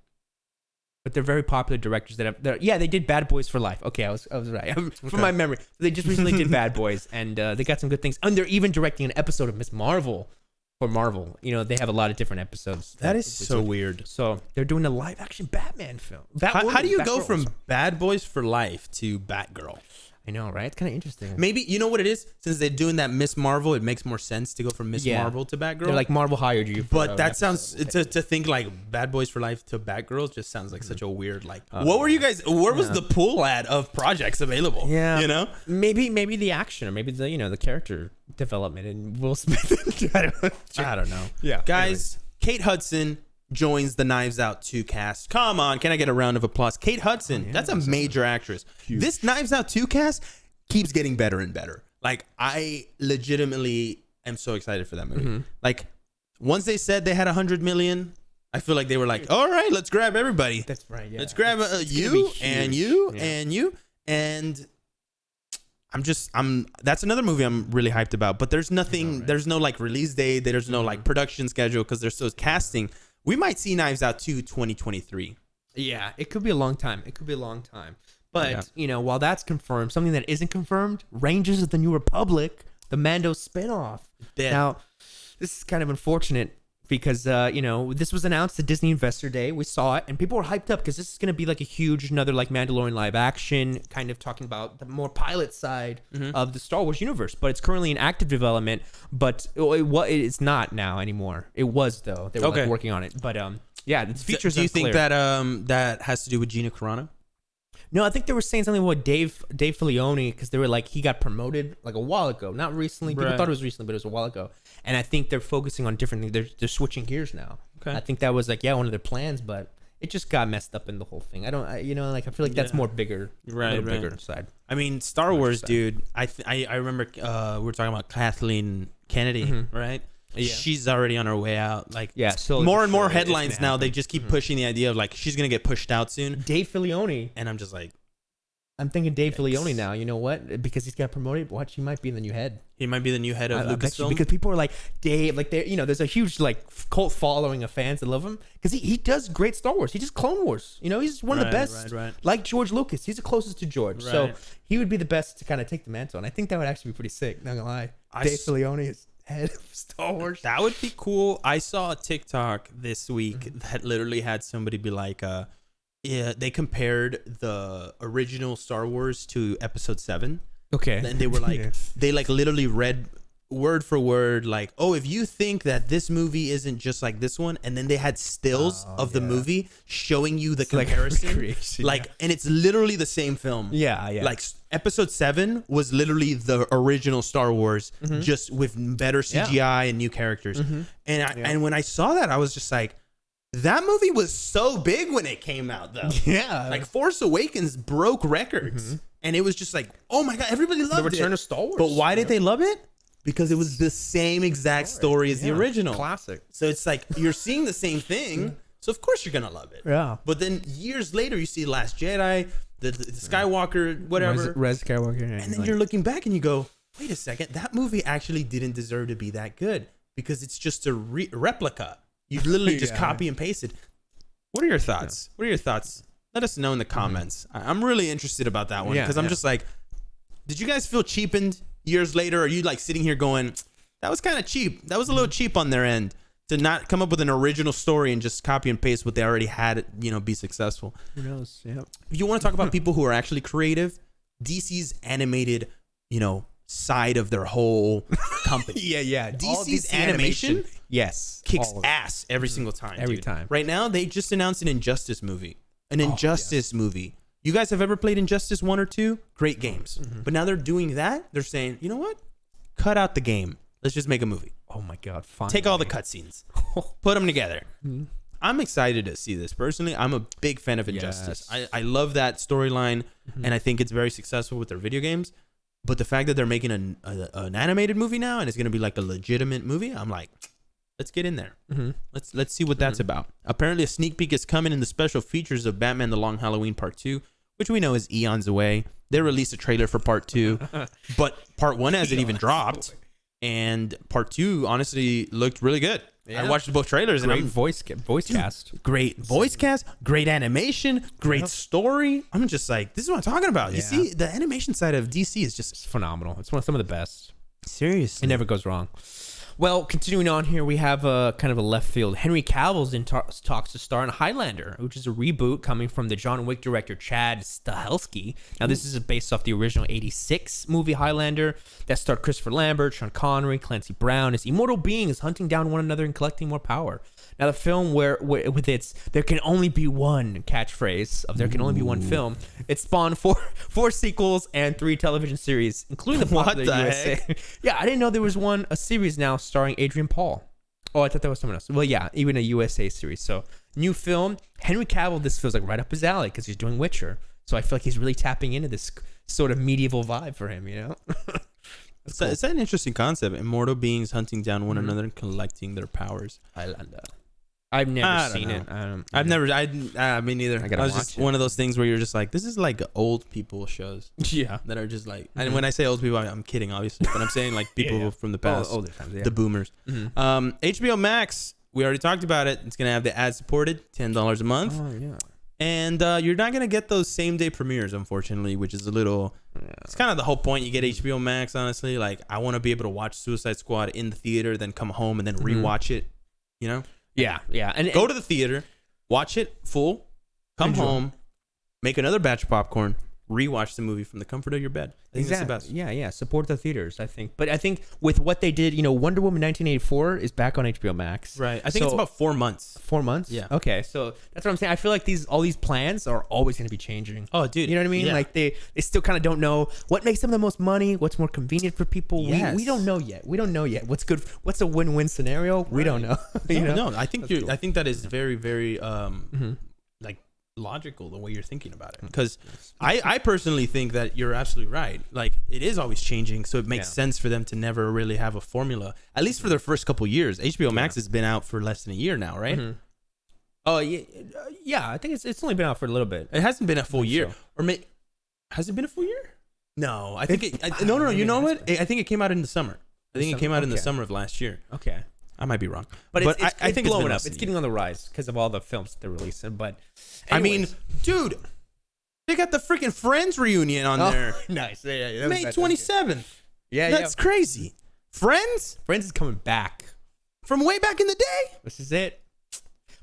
Speaker 1: But they're very popular directors they did Bad Boys for Life. Okay, I was right. From my memory. They just recently did Bad Boys, and they got some good things. And they're even directing an episode of Miss Marvel for Marvel. You know, they have a lot of different episodes.
Speaker 2: That is so weird.
Speaker 1: So they're doing a live action Batman film.
Speaker 2: How do you go from Bad Boys for Life to Batgirl?
Speaker 1: I know, right? It's kind of interesting.
Speaker 2: Maybe, you know what it is? Since they're doing that Miss Marvel, it makes more sense to go from Miss Marvel to Batgirl.
Speaker 1: They're like, Marvel hired you.
Speaker 2: But that sounds, to think like Bad Boys for Life to Batgirl just sounds like such a weird, like, what were you guys, where was the pool of projects available?
Speaker 1: Yeah.
Speaker 2: You know?
Speaker 1: Maybe the action or maybe the character development and Will Smith.
Speaker 2: I don't know.
Speaker 1: Yeah.
Speaker 2: Guys, Kate Hudson joins the Knives Out 2 cast. Come on, can I get a round of applause? Kate Hudson, that's a major actress. Huge. This Knives Out 2 cast keeps getting better and better. Like, I legitimately am so excited for that movie. Like, once they said they had 100 million, I feel like they were like, all right, let's grab everybody.
Speaker 1: That's right. Yeah.
Speaker 2: Let's grab
Speaker 1: it's
Speaker 2: you and you and you. And that's another movie I'm really hyped about. But there's nothing, there's no like release date. There's no like production schedule because they're still casting. We might see Knives Out 2 2023.
Speaker 1: Yeah, it could be a long time. But, while that's confirmed, something that isn't confirmed, Rangers of the New Republic, the Mando spinoff. Now, this is kind of unfortunate because, this was announced at Disney Investor Day. We saw it, and people were hyped up because this is going to be like a huge, another like Mandalorian live action, kind of talking about the more pilot side of the Star Wars universe. But it's currently in active development, but it's not now anymore. It was, though. They were like, working on it. But, the features
Speaker 2: Do you think that that has to do with Gina Carano?
Speaker 1: No, I think they were saying something about Dave Filoni because they were like, he got promoted like a while ago. Not recently. People thought it was recently, but it was a while ago. And I think they're focusing on different things. They're switching gears now. Okay. I think that was like, one of their plans, but it just got messed up in the whole thing. I feel like that's more bigger. Bigger side.
Speaker 2: I mean, Star Wars, dude. I remember we were talking about Kathleen Kennedy, right? Yeah. She's already on her way out. Like,
Speaker 1: so
Speaker 2: more and more headlines now. They just keep pushing the idea of like she's gonna get pushed out soon.
Speaker 1: Dave Filoni,
Speaker 2: and I'm just like,
Speaker 1: I'm thinking Dave Filoni now. You know what? Because he's got promoted. Watch, he might be the new head.
Speaker 2: He might be the new head of Lucasfilm.
Speaker 1: Because people are like Dave, like there's a huge like cult following of fans that love him because he does great Star Wars. He does Clone Wars. He's one of the best. Like George Lucas, he's the closest to George, so he would be the best to kind of take the mantle. And I think that would actually be pretty sick. Not gonna lie, Dave Filoni is head of Star Wars.
Speaker 2: That would be cool. I saw a TikTok this week that literally had somebody be like, they compared the original Star Wars to Episode 7.
Speaker 1: Okay.
Speaker 2: And they were like, they like literally read word for word, like, oh, if you think that this movie isn't just like this one, and then they had stills of the movie showing you the comparison, and it's literally the same film.
Speaker 1: Yeah.
Speaker 2: Like Episode 7 was literally the original Star Wars, just with better CGI and new characters. And when I saw that, I was just like, that movie was so big when it came out, though.
Speaker 1: Yeah.
Speaker 2: Like Force Awakens broke records, and it was just like, oh my god, everybody loved it.
Speaker 1: The Return of Star Wars.
Speaker 2: But why did they love it? Because it was the same exact story as the original.
Speaker 1: Classic.
Speaker 2: So it's like you're seeing the same thing. So of course you're going to love it.
Speaker 1: Yeah.
Speaker 2: But then years later, you see Last Jedi, the Skywalker, whatever.
Speaker 1: Res Skywalker.
Speaker 2: And then you're looking back and you go, wait a second. That movie actually didn't deserve to be that good because it's just a replica. You literally just copy and pasted. What are your thoughts? What are your thoughts? Let us know in the comments. I'm really interested about that one because I'm just like, did you guys feel cheapened years later? Are you like sitting here going, that was kind of cheap. That was a little cheap on their end to not come up with an original story and just copy and paste what they already had, be successful.
Speaker 1: Who knows? Yeah.
Speaker 2: If you want to talk about people who are actually creative, DC's animated, side of their whole company.
Speaker 1: Yeah.
Speaker 2: DC's animation kicks ass every single time.
Speaker 1: Every time.
Speaker 2: Right now, they just announced an Injustice movie. Movie. You guys have ever played Injustice 1 or 2? Great games. But now they're doing that. They're saying, you know what? Cut out the game. Let's just make a movie.
Speaker 1: Oh my God. Finally.
Speaker 2: Take all the cutscenes. Put them together. I'm excited to see this. Personally, I'm a big fan of Injustice. I love that storyline, and I think it's very successful with their video games. But the fact that they're making an animated movie now, and it's going to be like a legitimate movie, I'm like, let's get in there. Let's see what that's about. Apparently, a sneak peek is coming in the special features of Batman: The Long Halloween Part 2, which we know is eons away. They released a trailer for Part 2, but Part 1 hasn't even dropped. And Part 2, honestly, looked really good. Yeah. I watched both trailers.
Speaker 1: Great
Speaker 2: and
Speaker 1: voice cast.
Speaker 2: Great voice cast. Great animation. Great story. I'm just like, this is what I'm talking about. You see, the animation side of DC is just
Speaker 1: phenomenal. It's some of the best.
Speaker 2: Seriously.
Speaker 1: It never goes wrong. Well, continuing on here, we have a kind of a left field. Henry Cavill's in talks to star in Highlander, which is a reboot coming from the John Wick director Chad Stahelski. Now, this is based off the original 86 movie Highlander that starred Christopher Lambert, Sean Connery, Clancy Brown as immortal beings hunting down one another and collecting more power. Now, the film with its "there can only be one" catchphrase of "there can only be one film," it spawned four sequels and 3 television series, including the popular USA. Heck? Yeah, I didn't know there was a series now starring Adrian Paul. Oh, I thought that was someone else. Well, yeah, even a USA series. So, new film. Henry Cavill, this feels like right up his alley because he's doing Witcher. So I feel like he's really tapping into this sort of medieval vibe for him,
Speaker 2: It's an interesting concept. Immortal beings hunting down one another and collecting their powers.
Speaker 1: Highlander. I've never
Speaker 2: I don't
Speaker 1: seen
Speaker 2: know.
Speaker 1: it.
Speaker 2: I've never. Me neither.
Speaker 1: I gotta
Speaker 2: was
Speaker 1: watch
Speaker 2: just
Speaker 1: it.
Speaker 2: one of those things where you're just like, this is like old people shows
Speaker 1: Yeah.
Speaker 2: that are just like. And when I say old people, I'm kidding, obviously, but I'm saying like people from the past,
Speaker 1: Older times, yeah.
Speaker 2: the boomers. HBO Max. We already talked about it. It's gonna have the ad-supported $10 a month.
Speaker 1: Oh yeah.
Speaker 2: And you're not gonna get those same-day premieres, unfortunately, which is a little. Yeah. It's kind of the whole point. You get HBO Max, honestly. Like, I want to be able to watch Suicide Squad in the theater, then come home and then rewatch it. You know?
Speaker 1: Yeah, and
Speaker 2: Go to the theater, watch it full, come home, make another batch of popcorn, rewatch the movie from the comfort of your bed. I think that's the best.
Speaker 1: Yeah. Support the theaters, I think. But I think with what they did, Wonder Woman 1984 is back on HBO Max.
Speaker 2: Right. I think it's about 4 months.
Speaker 1: 4 months?
Speaker 2: Yeah.
Speaker 1: Okay. So that's what I'm saying. I feel like all these plans are always going to be changing.
Speaker 2: Oh, dude.
Speaker 1: You know what I mean?
Speaker 2: Yeah.
Speaker 1: Like they still kind of don't know what makes them the most money, what's more convenient for people.
Speaker 2: Yes.
Speaker 1: We don't know yet. What's good? What's a win-win scenario? Right. We don't know.
Speaker 2: No, I think cool. I think that is very, very like logical the way you're thinking about it, because I personally think that you're absolutely right. Like, it is always changing, so it makes sense for them to never really have a formula, at least for their first couple years. HBO Max has been out for less than a year now, right?
Speaker 1: Oh yeah, I think it's only been out for a little bit.
Speaker 2: It hasn't been a full year. Or has it been a full year? No, I think no. You know what? I think it came out in the summer. I think it came out in the summer of last year.
Speaker 1: Okay.
Speaker 2: I might be wrong,
Speaker 1: but I think it's blowing up. It's
Speaker 2: getting
Speaker 1: getting on the rise because of all the films they're releasing. But anyways.
Speaker 2: I mean, dude, they got the freaking Friends reunion on there.
Speaker 1: Nice. Yeah.
Speaker 2: May 27th.
Speaker 1: Yeah,
Speaker 2: that's crazy. Friends
Speaker 1: is coming back
Speaker 2: from way back in the day.
Speaker 1: This is it.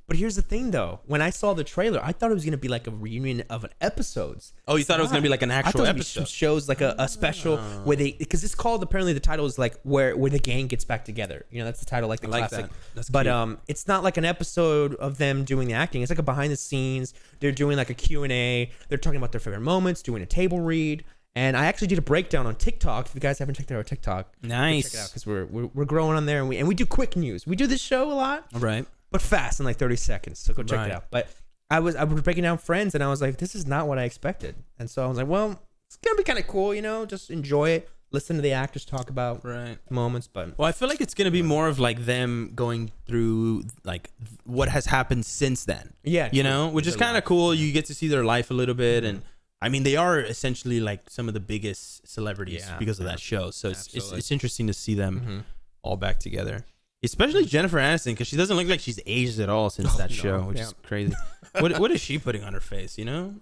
Speaker 1: But here's the thing, though. When I saw the trailer, I thought it was going to be like a reunion of episodes.
Speaker 2: Oh, you thought it was going to be like an actual episode?
Speaker 1: Shows like a special where because it's called, apparently the title is like where the gang gets back together. That's the title, like the classic.
Speaker 2: That's
Speaker 1: but
Speaker 2: cute.
Speaker 1: It's not like an episode of them doing the acting. It's like a behind the scenes. They're doing like a Q&A. They're talking about their favorite moments, doing a table read. And I actually did a breakdown on TikTok. If you guys haven't checked out our TikTok,
Speaker 2: nice.
Speaker 1: Check it out, because we're growing on there, and we do quick news. We do this show a lot,
Speaker 2: right?
Speaker 1: But fast in like 30 seconds. So go check it out. But I was breaking down Friends, and I was like, this is not what I expected. And so I was like, well, it's gonna be kind of cool, just enjoy it, listen to the actors talk about moments. But
Speaker 2: I feel like it's gonna be more of like them going through like what has happened since then.
Speaker 1: Yeah,
Speaker 2: which is kind of cool. You get to see their life a little bit, and I mean, they are essentially like some of the biggest celebrities because of that show. So it's interesting to see them all back together. Especially Jennifer Aniston, because she doesn't look like she's aged at all since that show, which is crazy. What is she putting on her face,
Speaker 1: I know,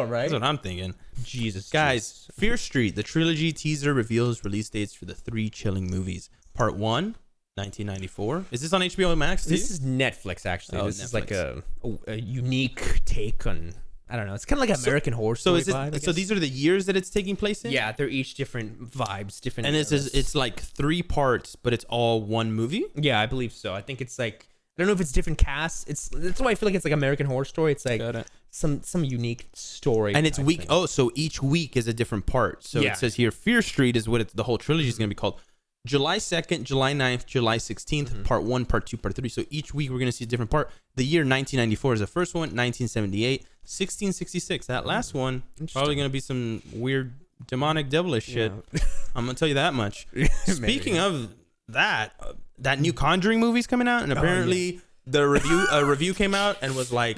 Speaker 1: right?
Speaker 2: That's what I'm thinking.
Speaker 1: Jesus.
Speaker 2: Guys, Fear Street, the trilogy teaser reveals release dates for the 3 chilling movies. Part 1, 1994. Is this on HBO Max too?
Speaker 1: This is Netflix, actually.
Speaker 2: Oh,
Speaker 1: this
Speaker 2: Netflix.
Speaker 1: is like a unique take on... I don't know. It's kind of like American Horror Story vibe.
Speaker 2: So these are the years that it's taking place in?
Speaker 1: Yeah, they're each different vibes, different.
Speaker 2: And it's like 3 parts, but it's all one movie?
Speaker 1: Yeah, I believe so. I think it's like, I don't know if it's different casts. That's why I feel like it's like American Horror Story. It's like some unique story.
Speaker 2: And it's week. Oh, so each week is a different part. So it says here, Fear Street is what the whole trilogy is going to be called. July 2nd, July 9th, July 16th, part 1, part 2, part 3. So each week we're going to see a different part. The year 1994 is the first one, 1978, 1666. That last one, probably going to be some weird demonic devilish shit. I'm going to tell you that much. Speaking of that new Conjuring movie's coming out, and apparently the review came out and was like,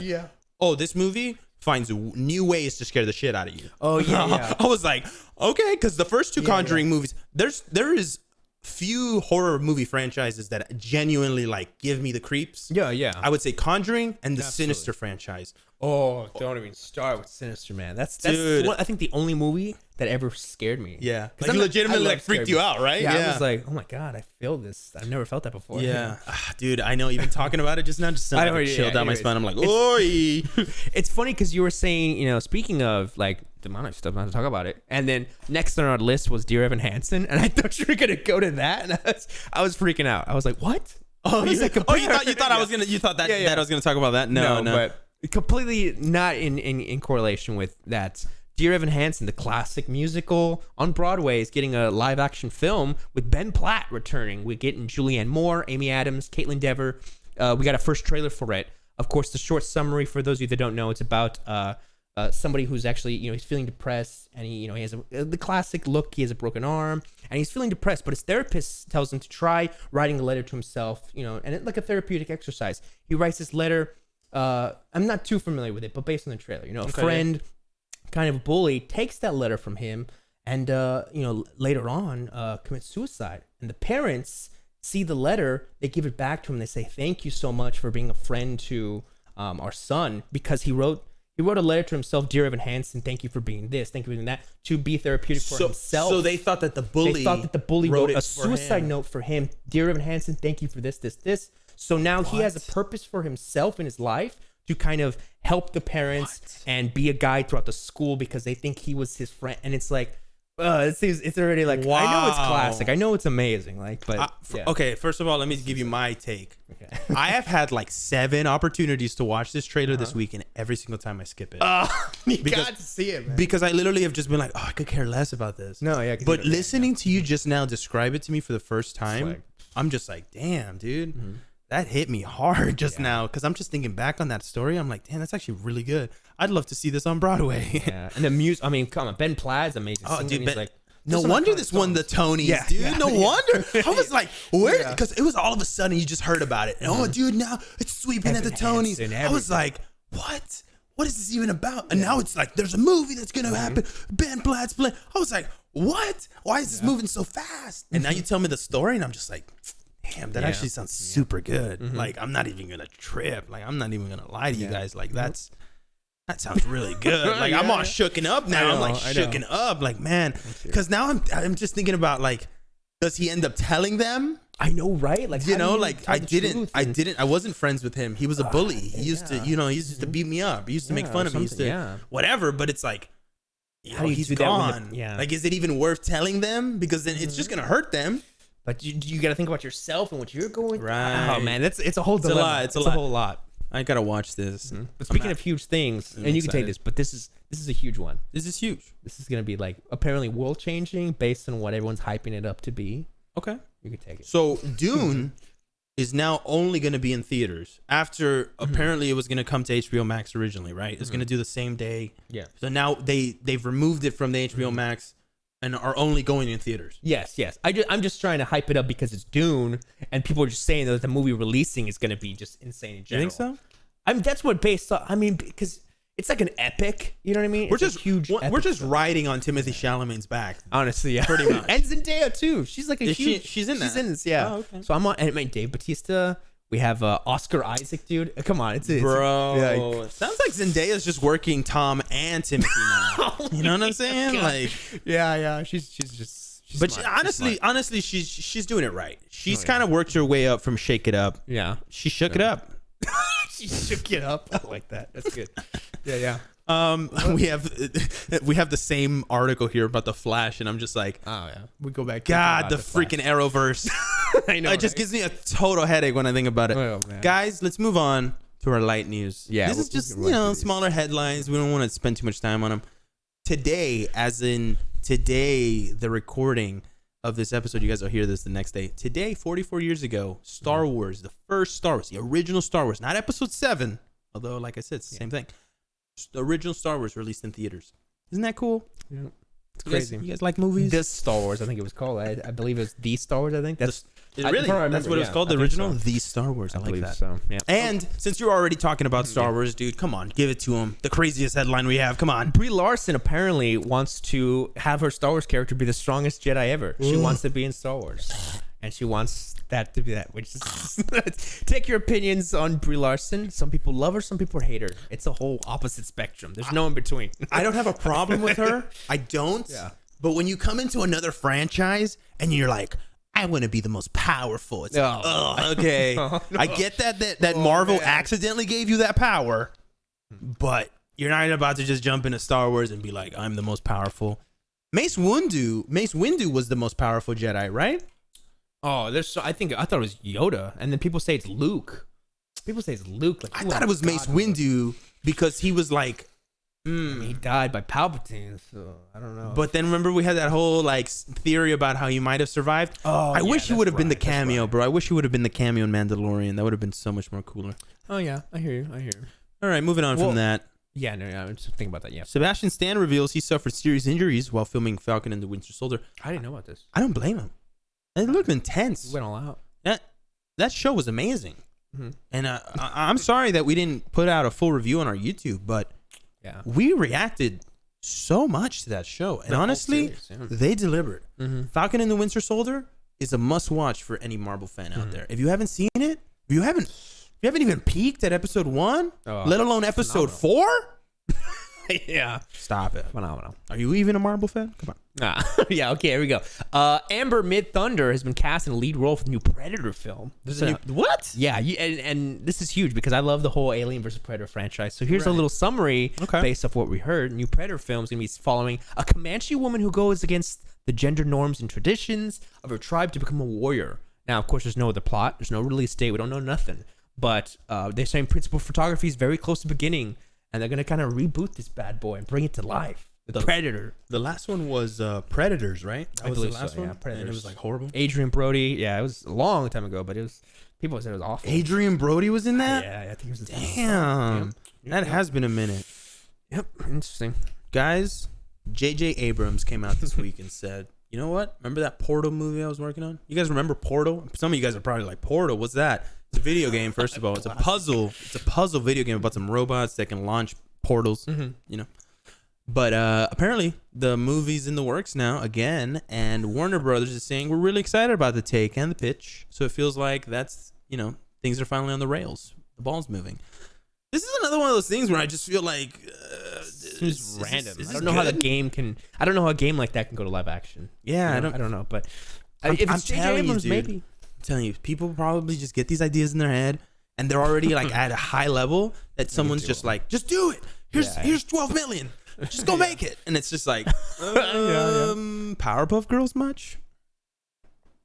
Speaker 2: oh, this movie finds new ways to scare the shit out of you.
Speaker 1: Oh, yeah.
Speaker 2: I was like, okay, because the first 2 Conjuring movies, there is few horror movie franchises that genuinely like give me the creeps.
Speaker 1: Yeah.
Speaker 2: I would say Conjuring and the Sinister franchise.
Speaker 1: Oh, don't even start with Sinister, man. That's
Speaker 2: Dude.
Speaker 1: I think the only movie that ever scared me.
Speaker 2: Yeah, like legitimately like freaked you out, right?
Speaker 1: Yeah, I was like, oh my god, I feel this. I've never felt that before.
Speaker 2: Yeah, dude, I know. Even talking about it just now, just chilled down my spine. I'm like, oi.
Speaker 1: It's funny because you were saying, speaking of like demonic stuff, not to talk about it, and then next on our list was Dear Evan Hansen, and I thought you were gonna go to that, and I was freaking out. I was like, what?
Speaker 2: You thought I was gonna? You thought that I was gonna talk about that? No.
Speaker 1: But completely not in correlation with that. Dear Evan Hansen, the classic musical on Broadway, is getting a live action film with Ben Platt returning. We're getting Julianne Moore, Amy Adams, Caitlin Dever. We got a first trailer for it. Of course, the short summary for those of you that don't know, it's about somebody who's actually, he's feeling depressed, and he has the classic look. He has a broken arm, and he's feeling depressed. But his therapist tells him to try writing a letter to himself, and it's like a therapeutic exercise. He writes this letter. I'm not too familiar with it, but based on the trailer, a friend, kind of a bully, takes that letter from him, and later on commits suicide. And the parents see the letter, they give it back to him. They say, "Thank you so much for being a friend to our son," because he wrote a letter to himself, "Dear Evan Hansen, thank you for being this, thank you for being that," to be therapeutic for himself.
Speaker 2: So they thought that the bully
Speaker 1: wrote a suicide note for him. "Dear Evan Hansen, thank you for this, this, this." So now he has a purpose for himself in his life to kind of help the parents and be a guide throughout the school because they think he was his friend. And it's like, it's already like, wow. I know it's classic. I know it's amazing.
Speaker 2: Okay, first of all, let me give you my take.
Speaker 1: Okay.
Speaker 2: I have had like 7 opportunities to watch this trailer this week, and every single time I skip it.
Speaker 1: You got to see it, man.
Speaker 2: Because I literally have just been like, I could care less about this.
Speaker 1: No, yeah.
Speaker 2: But listening to you just now describe it to me for the first time, I'm just like, damn, dude. Mm-hmm. That hit me hard just now, because I'm just thinking back on that story. I'm like, damn, that's actually really good. I'd love to see this on Broadway.
Speaker 1: Yeah, and the music. I mean, come on, Ben Platt's amazing.
Speaker 2: Oh, dude,
Speaker 1: like,
Speaker 2: no wonder this won the Tonys, dude. Yeah, no wonder. I was like, where? Because it was all of a sudden you just heard about it. And, oh, dude, now it's sweeping at the Tonys. I was like, what? What is this even about? And now it's like, there's a movie that's going to happen. Ben Platt's playing. I was like, what? Why is this moving so fast? And now you tell me the story, and I'm just like, damn, that actually sounds super good. Mm-hmm. Like, I'm not even gonna trip. Like, I'm not even gonna lie to you guys. Like, that sounds really good. Like, I'm all shooken up now. I'm like shooken up. Like, man, because now I'm just thinking about, like, does he end up telling them?
Speaker 1: I know, right? Like,
Speaker 2: I wasn't friends with him. He was a bully. He used to, he used to beat me up. He used to make fun of me. He used to whatever. But it's like, he's gone. Like, is it even worth telling them? Because then it's just gonna hurt them.
Speaker 1: But you got to think about yourself and what you're going through.
Speaker 2: Right.
Speaker 1: Oh, man, it's a whole dilemma.
Speaker 2: It's a whole lot. I got to watch this.
Speaker 1: Mm-hmm. But speaking of huge things, and you can take this, but this is a huge one.
Speaker 2: This is huge.
Speaker 1: This is going to be, like, apparently world-changing based on what everyone's hyping it up to be.
Speaker 2: Okay.
Speaker 1: You can take it.
Speaker 2: So Dune is now only going to be in theaters after apparently it was going to come to HBO Max originally, right? It's going to do the same day.
Speaker 1: Yeah.
Speaker 2: So now they've removed it from the HBO Max and are only going in theaters.
Speaker 1: Yes. I'm just trying to hype it up because it's Dune, and people are just saying that the movie releasing is going to be just insane in general.
Speaker 2: You think so?
Speaker 1: I mean, that's what based on. I mean, because it's like an epic. You know what I mean?
Speaker 2: We're just riding on Timothée Chalamet's back.
Speaker 1: Honestly, yeah,
Speaker 2: pretty much.
Speaker 1: And Zendaya too. She's like
Speaker 2: she's in that.
Speaker 1: She's in this, yeah.
Speaker 2: Oh, okay.
Speaker 1: So I'm on. And I mean, Dave Bautista. We have Oscar Isaac, dude. Come on, it's
Speaker 2: bro. Sounds like Zendaya's just working Tom and Timothy now. You know what I'm saying?
Speaker 1: God.
Speaker 2: Like,
Speaker 1: yeah. She's just.
Speaker 2: But
Speaker 1: smart.
Speaker 2: honestly, she's doing it right. She's kind of worked her way up from Shake It Up.
Speaker 1: Yeah,
Speaker 2: she shook it up.
Speaker 1: She shook it up. I like that. That's good. Yeah.
Speaker 2: We have the same article here about the Flash, and I'm just like,
Speaker 1: oh yeah, we go back.
Speaker 2: God, the freaking Arrowverse.
Speaker 1: I know.
Speaker 2: It just gives me a total headache when I think about it.
Speaker 1: Oh, man.
Speaker 2: Guys, let's move on to our light news.
Speaker 1: Yeah,
Speaker 2: this is just smaller headlines. We don't want to spend too much time on them. Today, as in today, the recording of this episode, you guys will hear this the next day. Today, 44 years ago, Star Wars, the first Star Wars, the original Star Wars, not Episode 7, although, like I said, it's the same thing. The original Star Wars released in theaters. Isn't that cool?
Speaker 1: Yeah. It's crazy.
Speaker 2: You guys like movies?
Speaker 1: This Star Wars, I think it was called. I believe it was The Star Wars, I think. That's
Speaker 2: really? That's what it was called, the original?
Speaker 1: So.
Speaker 2: The Star Wars. I like that.
Speaker 1: So. Yeah.
Speaker 2: And since you're already talking about Star Wars, dude, come on, give it to him. The craziest headline we have. Come on.
Speaker 1: Brie Larson apparently wants to have her Star Wars character be the strongest Jedi ever. She wants to be in Star Wars. And she wants that to be that. Which is take your opinions on Brie Larson. Some people love her, some people hate her. It's a whole opposite spectrum. There's no in between.
Speaker 2: I don't have a problem with her. I don't.
Speaker 1: Yeah.
Speaker 2: But when you come into another franchise and you're like, I want to be the most powerful. It's like, okay. No. I get that Marvel accidentally gave you that power, but you're not about to just jump into Star Wars and be like, I'm the most powerful. Mace Windu was the most powerful Jedi, right?
Speaker 1: Oh, I thought it was Yoda, and then people say it's Luke. People say it's Luke. Like,
Speaker 2: I thought it was Mace Windu because he was like,
Speaker 1: he died by Palpatine, so I don't know.
Speaker 2: But then remember we had that whole like theory about how he might have survived.
Speaker 1: Oh,
Speaker 2: I wish he would have been the cameo, bro. I wish he would have been the cameo in Mandalorian. That would have been so much more cooler.
Speaker 1: Oh yeah, I hear you.
Speaker 2: All right, moving on from that.
Speaker 1: Yeah, no, I'm just thinking about that. Yeah.
Speaker 2: Sebastian Stan reveals he suffered serious injuries while filming Falcon and the Winter Soldier.
Speaker 1: I didn't know about this.
Speaker 2: I don't blame him. It looked intense.
Speaker 1: It went all out.
Speaker 2: That show was amazing. And I'm sorry that we didn't put out a full review on our YouTube, but we reacted so much to that show. And honestly, they delivered. Falcon and the Winter Soldier is a must-watch for any Marvel fan out there. If you haven't seen it, if you haven't even peeked at episode 1, let alone episode 4.
Speaker 1: Yeah.
Speaker 2: Stop it.
Speaker 1: Phenomenal.
Speaker 2: Are you even a Marvel fan? Come on.
Speaker 1: Yeah, okay, here we go. Amber Mid-Thunder has been cast in a lead role for the new Predator film.
Speaker 2: What?
Speaker 1: Yeah, and this is huge because I love the whole Alien vs. Predator franchise. So here's a little summary based off what we heard. New Predator film is going to be following a Comanche woman who goes against the gender norms and traditions of her tribe to become a warrior. Now, of course, there's no other plot. There's no release date. We don't know nothing. But they're saying principal photography is very close to beginning. And they're going to kind of reboot this bad boy and bring it to life. The Predator.
Speaker 2: The last one was Predators, right?
Speaker 1: That was the last one? Yeah,
Speaker 2: Predators. And it was like horrible.
Speaker 1: Adrian Brody. Yeah, it was a long time ago, but people said it was awful.
Speaker 2: Adrian Brody was in that?
Speaker 1: Yeah, I think it was.
Speaker 2: Damn. That has been a minute.
Speaker 1: Yep. Interesting.
Speaker 2: Guys, J.J. Abrams came out this week and said, you know what? Remember that Portal movie I was working on? You guys remember Portal? Some of you guys are probably like, Portal, what's that? It's a video game, first of all. It's a puzzle. It's a puzzle video game about some robots that can launch portals, you know. But apparently the movie's in the works now again, and Warner Brothers is saying we're really excited about the take and the pitch. So it feels like that's, you know, things are finally on the rails. The ball's moving. This is another one of those things where I just feel like
Speaker 1: it's random. I don't know how the game can. I don't know how a game like that can go to live action.
Speaker 2: Yeah,
Speaker 1: you know? I don't know, but
Speaker 2: if it's J.J. Abrams, maybe. I'm telling you, people probably just get these ideas in their head, and they're already like at a high level that someone's just like, just do it. Here's 12 million. Just go make it. And it's just like, Powerpuff Girls much?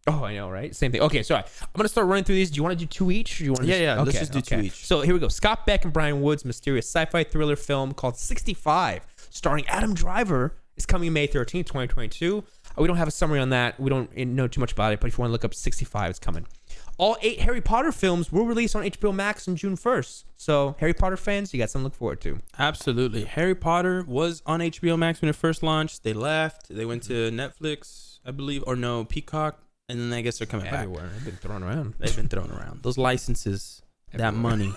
Speaker 1: Oh, I know, right? Same thing. Okay, sorry. I'm going to start running through these. Do you want to do 2 each? Or do you want to
Speaker 2: okay, let's just do 2 each.
Speaker 1: So here we go. Scott Beck and Brian Wood's mysterious sci-fi thriller film called 65, starring Adam Driver, is coming May 13th, 2022. We don't have a summary on that. We don't know too much about it, but if you want to look up 65, it's coming. All 8 Harry Potter films will release on HBO Max on June 1st. So, Harry Potter fans, you got something to look forward to.
Speaker 2: Absolutely. Harry Potter was on HBO Max when it first launched. They left. They went to Netflix, I believe, or no, Peacock. And then I guess they're coming back.
Speaker 1: Everywhere. They've been thrown around.
Speaker 2: They've been thrown around. Those licenses, that money.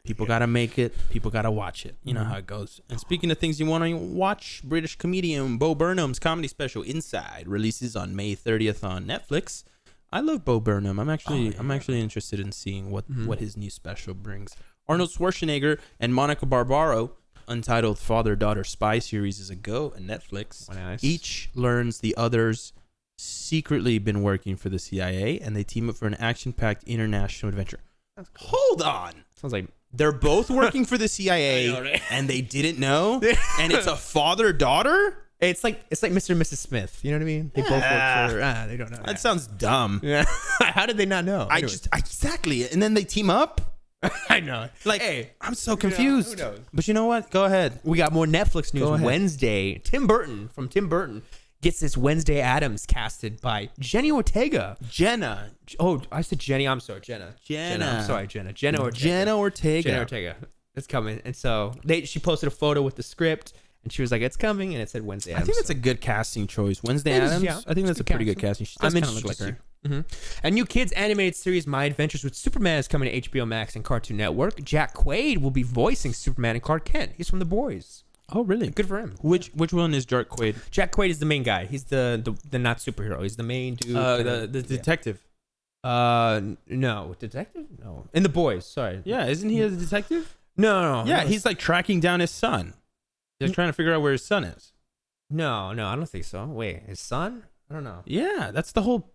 Speaker 2: People got to make it. People got to watch it. You know how it goes. And speaking of things you want to watch, British comedian Bo Burnham's comedy special Inside releases on May 30th on Netflix. I love Bo Burnham. I'm actually interested in seeing what his new special brings. Arnold Schwarzenegger and Monica Barbaro, Untitled Father-Daughter Spy series is a go on Netflix.
Speaker 1: Nice.
Speaker 2: Each learns the other's secretly been working for the CIA, and they team up for an action-packed international adventure. Cool. Hold on.
Speaker 1: Sounds like
Speaker 2: they're both working for the CIA, know, right? And they didn't know, and it's a father-daughter.
Speaker 1: It's like Mr. and Mrs. Smith. You know what I mean? They both work for. They don't know.
Speaker 2: That sounds dumb.
Speaker 1: Yeah. How did they not know?
Speaker 2: Exactly. And then they team up.
Speaker 1: I know.
Speaker 2: Like, hey, I'm so confused.
Speaker 1: Who knows?
Speaker 2: But you know what? Go ahead.
Speaker 1: We got more Netflix news. Wednesday. Tim Burton gets this Wednesday Addams casted by Jenna Ortega.
Speaker 2: Jenna.
Speaker 1: Oh, I said Jenny. I'm sorry, Jenna. I'm sorry, Jenna. Jenna Ortega. It's coming. And so she posted a photo with the script. And she was like, it's coming. And it said Wednesday Addams.
Speaker 2: I think that's a good casting choice. Wednesday Addams? Yeah, I think that's a pretty good casting. She does kind of look like her.
Speaker 1: A new kids animated series, My Adventures with Superman, is coming to HBO Max and Cartoon Network. Jack Quaid will be voicing Superman and Clark Kent. He's from The Boys.
Speaker 2: Oh, really?
Speaker 1: Good for him.
Speaker 2: Which one is Jack Quaid?
Speaker 1: Jack Quaid is the main guy. He's the not superhero. He's the main dude.
Speaker 2: The detective.
Speaker 1: No. Detective? No. In The Boys. Sorry.
Speaker 2: Yeah, isn't he a detective?
Speaker 1: No.
Speaker 2: Yeah, he's like tracking down his son. He's trying to figure out where his son is.
Speaker 1: No, I don't think so. Wait, his son? I don't know.
Speaker 2: Yeah, that's the whole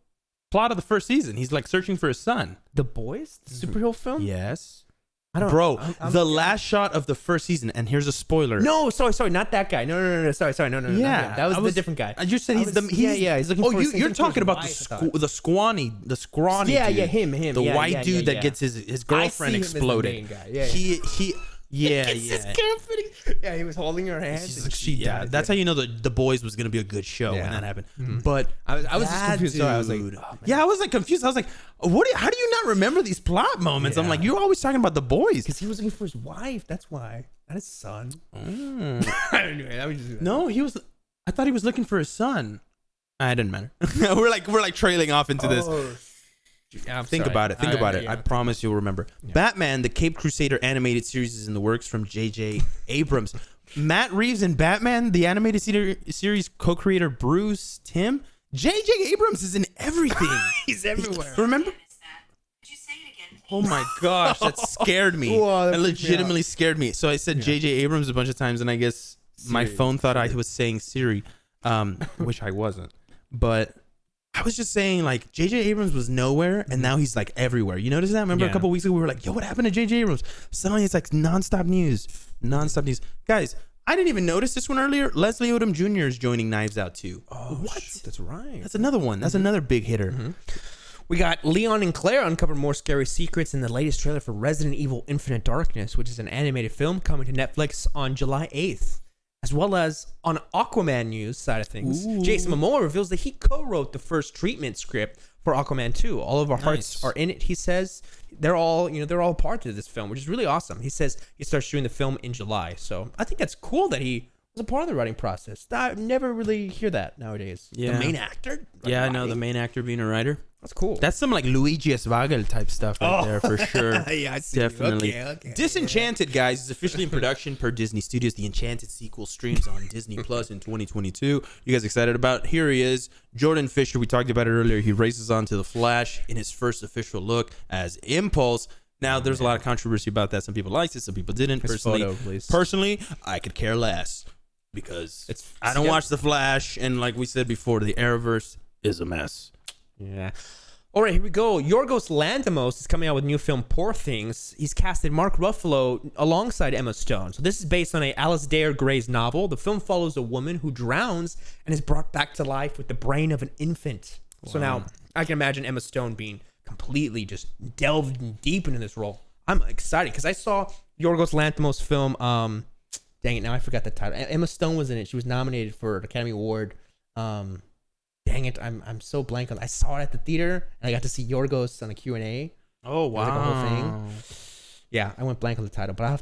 Speaker 2: plot of the first season. He's like searching for his son.
Speaker 1: The Boys? The superhero film?
Speaker 2: Yes. The last shot of the first season, and here's a spoiler.
Speaker 1: No, sorry, not that guy. No, sorry, no.
Speaker 2: Yeah,
Speaker 1: that was the different guy.
Speaker 2: You said he's looking for. Oh, you're talking about the scrawny.
Speaker 1: Yeah,
Speaker 2: dude.
Speaker 1: Him.
Speaker 2: The white dude that gets his girlfriend exploded.
Speaker 1: Yeah.
Speaker 2: Yeah,
Speaker 1: It's just
Speaker 2: yeah.
Speaker 1: carefully. Yeah, he was holding her hand.
Speaker 2: She's
Speaker 1: and
Speaker 2: like,
Speaker 1: she
Speaker 2: yeah,
Speaker 1: died.
Speaker 2: that's how you know the Boys was gonna be a good show when
Speaker 1: Yeah.
Speaker 2: that happened.
Speaker 1: Mhm.
Speaker 2: But
Speaker 1: I was just
Speaker 2: that
Speaker 1: confused. So I was like,
Speaker 2: dude-
Speaker 1: oh, man.
Speaker 2: yeah, I was like confused. I was like, how do you not remember these plot moments? I'm
Speaker 1: Yeah.
Speaker 2: like, you're always talking about the boys.
Speaker 1: Because he was looking for his wife. That's why. Not his son.
Speaker 2: Mm.
Speaker 1: Anyway, that was just
Speaker 2: No, he was. I thought he was looking for his son. It didn't matter. we're like trailing off into this.
Speaker 1: Yeah, I'm
Speaker 2: Think
Speaker 1: sorry.
Speaker 2: about it. Think about it.
Speaker 1: yeah.
Speaker 2: I promise you'll remember.
Speaker 1: Yeah.
Speaker 2: Batman, the Cape Crusader animated series is in the works from J.J. Abrams. Matt Reeves and Batman, the animated series co-creator Bruce Timm. J.J. Abrams is in everything.
Speaker 1: He's everywhere.
Speaker 2: Remember?
Speaker 3: Could you say it again, please?
Speaker 2: Oh my gosh, that scared me.
Speaker 1: Whoa, that
Speaker 2: that
Speaker 1: freaked me
Speaker 2: legitimately scared me. So I said J.J. Abrams a bunch of times, and I guess my
Speaker 1: Siri.
Speaker 2: phone thought I was saying Siri, which I wasn't. But I was just saying, like, J.J. Abrams was nowhere, and now he's like everywhere. You notice that? Remember a
Speaker 1: Yeah.
Speaker 2: couple weeks ago we were like, "Yo, what happened to J.J. Abrams?" Suddenly it's like nonstop news, guys. I didn't even notice this one earlier. Leslie Odom Jr. is joining Knives Out too.
Speaker 1: Oh,
Speaker 2: what?
Speaker 1: shoot, that's right.
Speaker 2: That's another one. That's another big hitter.
Speaker 1: We got Leon and Claire uncover more scary secrets in the latest trailer for Resident Evil Infinite Darkness, which is an animated film coming to Netflix on July 8th. As well as on Aquaman news side of things,
Speaker 2: Ooh.
Speaker 1: Jason Momoa reveals that he co-wrote the first treatment script for Aquaman 2. All of our hearts
Speaker 2: Nice.
Speaker 1: are in it, he says. They're all part of this film, which is really awesome. He says he starts shooting the film in July. So I think that's cool that he was a part of the writing process. I never really hear that nowadays.
Speaker 2: Yeah.
Speaker 1: The main actor?
Speaker 2: Yeah, I know the
Speaker 1: writing?
Speaker 2: main actor being a writer.
Speaker 1: That's cool.
Speaker 2: That's some like Luigi Esvagel type stuff right there for sure.
Speaker 1: Yeah, I see you.
Speaker 2: Definitely.
Speaker 1: Okay.
Speaker 2: Disenchanted, guys, is officially in production per Disney Studios. The Enchanted sequel streams on Disney Plus in 2022. You guys excited about it? Here he is, Jordan Fisher. We talked about it earlier. He races on to the Flash in his first official look as Impulse. Now, there's a lot of controversy about that. Some people liked it, some people didn't.
Speaker 1: His photo, please.
Speaker 2: Personally, I could care less because
Speaker 1: It's-
Speaker 2: I don't
Speaker 1: yeah.
Speaker 2: watch the Flash, and like we said before, the Arrowverse is a mess.
Speaker 1: Yeah. All right, here we go. Yorgos Lanthimos is coming out with a new film, Poor Things. He's casted Mark Ruffalo alongside Emma Stone. So this is based on a Alasdair Gray's novel. The film follows a woman who drowns and is brought back to life with the brain of an infant. So now I can imagine Emma Stone being completely just delved deep into this role. I'm excited because I saw Yorgos Lanthimos' film. Dang it, now I forgot the title. Emma Stone was in it. She was nominated for an Academy Award. Dang it, I'm so blank on. I saw it at the theater and I got to see Yorgos on a Q&A.
Speaker 2: Oh,
Speaker 1: was like a whole thing. Yeah, I went blank on the title, but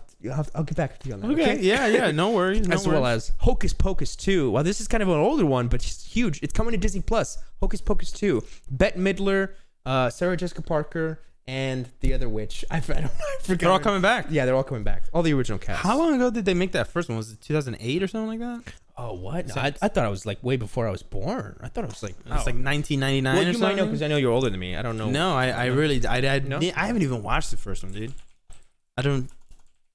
Speaker 1: I'll get back to you on that.
Speaker 2: Okay, yeah, no worries.
Speaker 1: As well as Hocus Pocus 2. Well, this is kind of an older one, but it's huge. It's coming to Disney Plus. Hocus Pocus 2. Bette Midler, Sarah Jessica Parker, and the other witch. I forgot.
Speaker 2: They're all coming back.
Speaker 1: Yeah, they're all coming back. All the original cast.
Speaker 2: How long ago did they make that first one? Was it 2008 or something like that?
Speaker 1: Oh, what? No, I thought it was like way before I was born. I thought it was like
Speaker 2: It's like 1999
Speaker 1: well,
Speaker 2: or
Speaker 1: you
Speaker 2: something.
Speaker 1: might know because I know you're older than me. I don't know.
Speaker 2: No, I really, I
Speaker 1: No?
Speaker 2: haven't even watched the first one, dude. I don't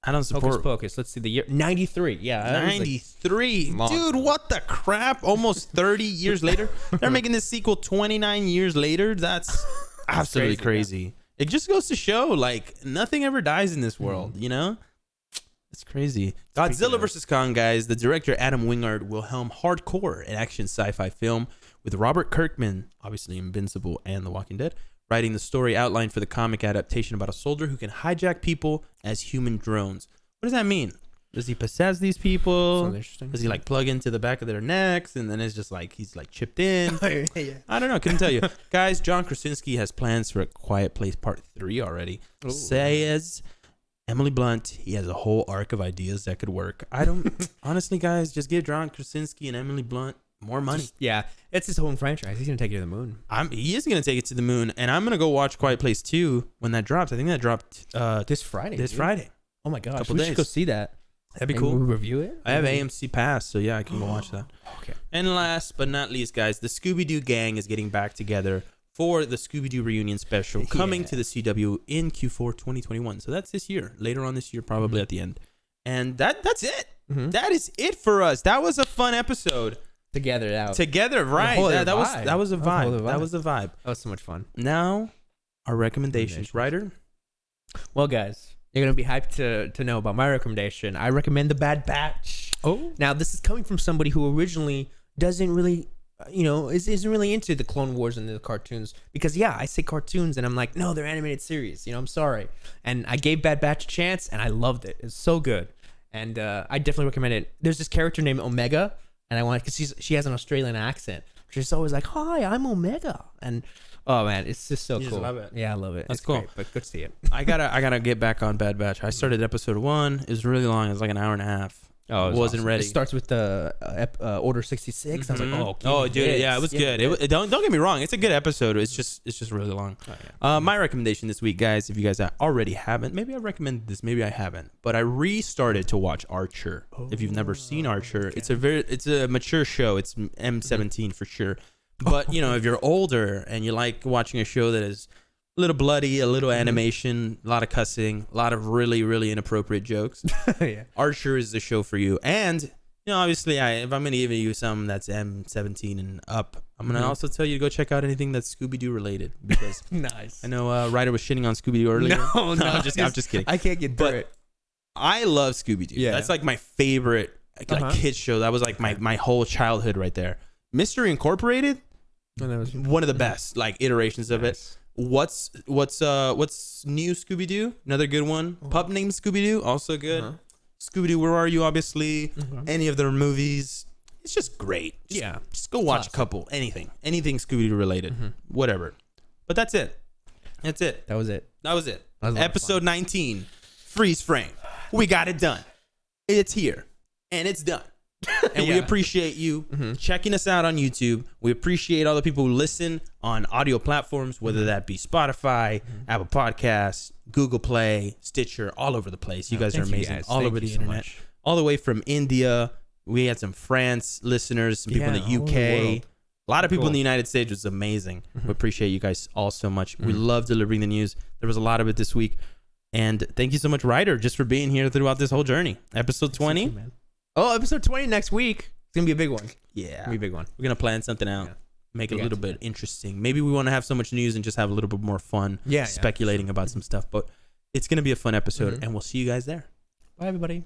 Speaker 1: Hocus
Speaker 2: support.
Speaker 1: Pocus. Let's see the year. 93. Yeah. that was like-
Speaker 2: 93,
Speaker 1: long
Speaker 2: dude. What the crap? Almost 30 years later, they're making this sequel 29 years later. That's absolutely crazy. It just goes to show, like, nothing ever dies in this world. You know, it's crazy. Godzilla vs Kong, guys. The director Adam Wingard will helm Hardcore, an action sci-fi film with Robert Kirkman, obviously Invincible and The Walking Dead, writing the story outline for the comic adaptation about a soldier who can hijack people as human drones. What does that mean? Does he possess these people?
Speaker 1: Sounds interesting.
Speaker 2: Does he like plug into the back of their necks and then it's just like he's like chipped in?
Speaker 1: Yeah.
Speaker 2: I don't know. Couldn't tell you. Guys, John Krasinski has plans for A Quiet Place Part 3 already.
Speaker 1: Ooh.
Speaker 2: Says Emily Blunt, he has a whole arc of ideas that could work. I don't... honestly, guys, just give John Krasinski and Emily Blunt more money.
Speaker 1: Yeah. It's his own franchise. He's going to take it to the moon.
Speaker 2: He is going to take it to the moon, and I'm going to go watch Quiet Place 2 when that drops. I think that dropped
Speaker 1: This Friday.
Speaker 2: this
Speaker 1: dude.
Speaker 2: Friday.
Speaker 1: Oh my gosh.
Speaker 2: Couple
Speaker 1: We should
Speaker 2: days.
Speaker 1: go see that.
Speaker 2: That'd be
Speaker 1: And
Speaker 2: cool.
Speaker 1: we'll review it.
Speaker 2: I have AMC Pass, so yeah, I can go watch that.
Speaker 1: Okay.
Speaker 2: And last but not least, guys, the Scooby-Doo gang is getting back together for the Scooby-Doo Reunion special coming to the CW in Q4 2021. So that's this year, later on this year, probably at the end. And that's it.
Speaker 1: Mhm.
Speaker 2: That is it for us. That was a fun episode.
Speaker 1: Together out.
Speaker 2: Together, right?
Speaker 1: whole other
Speaker 2: That was
Speaker 1: vibe.
Speaker 2: that was a
Speaker 1: That was a whole
Speaker 2: vibe.
Speaker 1: other
Speaker 2: That
Speaker 1: vibe.
Speaker 2: was a vibe.
Speaker 1: That was so much fun.
Speaker 2: Now, our recommendations, writer.
Speaker 1: Well, guys, you're going to be hyped to know about my recommendation. I recommend The Bad Batch.
Speaker 2: Oh,
Speaker 1: Now, this is coming from somebody who originally doesn't really isn't really into the Clone Wars and the cartoons because I say cartoons and I'm like, no, they're animated series. I'm sorry. And I gave Bad Batch a chance and I loved it. It's so good, and I definitely recommend it. There's this character named Omega, and I want because she has an Australian accent. She's always like, "Hi, I'm Omega," and oh man, it's just so
Speaker 2: You
Speaker 1: cool.
Speaker 2: just love it.
Speaker 1: Yeah, I love it.
Speaker 2: That's
Speaker 1: It's
Speaker 2: cool.
Speaker 1: great, but good to see it.
Speaker 2: I gotta get back on Bad Batch. I started episode 1. It was really long. It was like an hour and a half.
Speaker 1: Oh,
Speaker 2: it wasn't ready.
Speaker 1: It starts with the Order 66. I was like,
Speaker 2: oh, dude, yeah, it was good. Don't get me wrong, it's a good episode. It's just really long. My recommendation this week, guys, if you guys already haven't, maybe I recommended this, maybe I haven't, but I restarted to watch Archer. If you've never seen Archer, it's a mature show. It's M17 for sure. But if you're older and you like watching a show that is a little bloody, a little animation, a lot of cussing, a lot of really, really inappropriate jokes.
Speaker 1: Yeah.
Speaker 2: Archer is the show for you. And, obviously, if I'm going to give you some that's M17 and up, I'm going to also tell you to go check out anything that's Scooby-Doo related. Because
Speaker 1: nice.
Speaker 2: I know Ryder was shitting on Scooby-Doo earlier.
Speaker 1: No,
Speaker 2: I'm just kidding.
Speaker 1: I can't get through it.
Speaker 2: I love Scooby-Doo.
Speaker 1: Yeah.
Speaker 2: That's like my favorite kids show. That was like my whole childhood right there. Mystery Incorporated, one of the best iterations of it. What's new Scooby-Doo? Another good one. Pup named Scooby-Doo, also good. Scooby-Doo, Where Are You? Obviously, any of their movies. It's just great. Just go watch a couple. Anything Scooby-Doo related, whatever. But that's it.
Speaker 1: That was it.
Speaker 2: Episode 19, freeze frame. We got it done. It's here and it's done. And we appreciate you checking us out on YouTube. We appreciate all the people who listen on audio platforms, whether that be Spotify, Apple Podcasts, Google Play, Stitcher, all over the place. You guys are amazing. All over the internet. All the way from India. We had some France listeners, some people in the UK. A lot of people in the United States. It was amazing. We appreciate you guys all so much. We love delivering the news. There was a lot of it this week. And thank you so much, Ryder, just for being here throughout this whole journey. Episode 20.
Speaker 1: Episode 20 next week. It's going to be a big one.
Speaker 2: Yeah.
Speaker 1: It's going to be a big one.
Speaker 2: We're going to plan something out. Make it a little bit interesting. Maybe we want to have so much news and just have a little bit more fun speculating about some stuff. But it's going to be a fun episode, and we'll see you guys there.
Speaker 1: Bye, everybody.